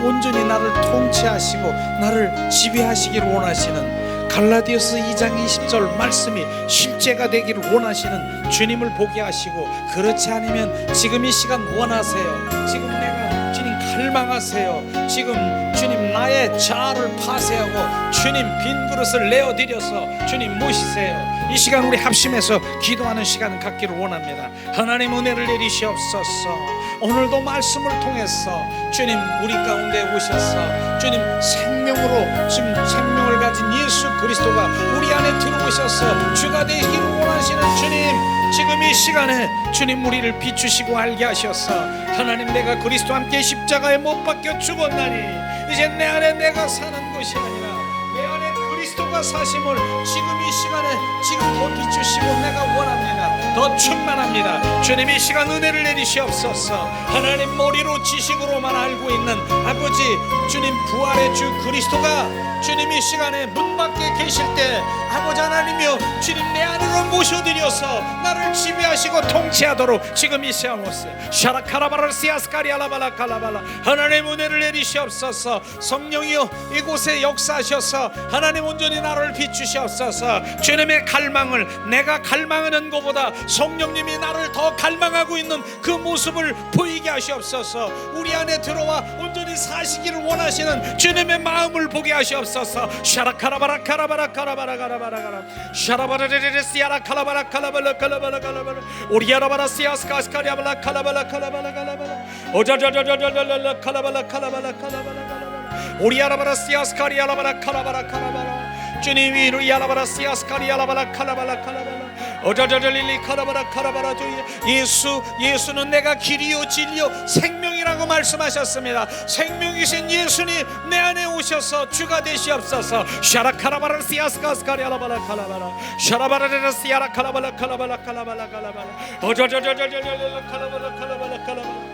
온전히 나를 통치하시고 나를 지배하시기를 원하시는 갈라디아서 2장 20절 말씀이 실제가 되기를 원하시는 주님을 보게 하시고, 그렇지 않으면 지금 이 시간 원하세요. 지금 내가 주님 갈망하세요. 지금 주님 나의 자아를 파쇄하고 주님 빈 그릇을 내어드려서 주님 모시세요. 이 시간 우리 합심해서 기도하는 시간을 갖기를 원합니다. 하나님 은혜를 내리시옵소서. 오늘도 말씀을 통해서 주님 우리 가운데 오셔서 주님 생명으로 지금 생명을 가진 예수 그리스도가 우리 안에 들어오셔서 주가 되기를 원하시는 주님, 지금 이 시간에 주님 우리를 비추시고 알게 하셔서 하나님 내가 그리스도와 함께 십자가에 못 박혀 죽었나니 이제 내 안에 내가 사는 것이 아니라 내 안에 그리스도가 사심을 지금 이 시간에 지금 더 비추시고 내가 원합니다. 더 충만합니다. 주님 이 시간 은혜를 내리시옵소서. 하나님 머리로 지식으로만 알고 있는 아버지 주님 부활의 주 그리스도가 주님 이 시간에 문 밖에 계실 때 아버지 하나님이여 주님 내 안으로 모셔드려서 나를 지배하시고 통치하도록 지금 이 시간 오세요. 샤라카라바라시아스카리알라발라칼라발라 하나님 은혜를 내리시옵소서. 성령이여 이곳에 역사하셔서 하나님 온전히 나를 비추시옵소서. 주님의 갈망을 내가 갈망하는 것보다 성령님이 나를 더 갈망하고 있는 그 모습을 보이게 하시옵소서. 우리 안에 들어와 온전히 사시기를 원하시는 주님의 마음을 보게 하시옵소서. 샤라카라바라 카라바라 카라바라 카라바라 샤라바라레레시아라 칼라바라 칼라바라 칼라바라 칼라바라 오리아라바라 시아스카스카리아바라 칼라바라 칼라바라 칼라바라 오자자자자자자 칼라바라 칼라바라 칼라바라 오리아라바라 시아스카리아라바라 칼라바라 칼라바라 주님 위로 야라바라 시아스카리아라바라 칼라바라 칼라바라 오자자절릴리 카라바라 카라바라 주 예수는 내가 길이요 진리요 생명이라고 말씀하셨습니다. 생명이신 예수님 내 안에 오셔서 주가 되시옵소서. 샤라 카라바라 시아스카스카리아라바라 카라바라 샤라바라레라 시아라 카라바라 카라바라 카라바라 카라바라 오자자자절릴리 카라바라 카라바라 카라바라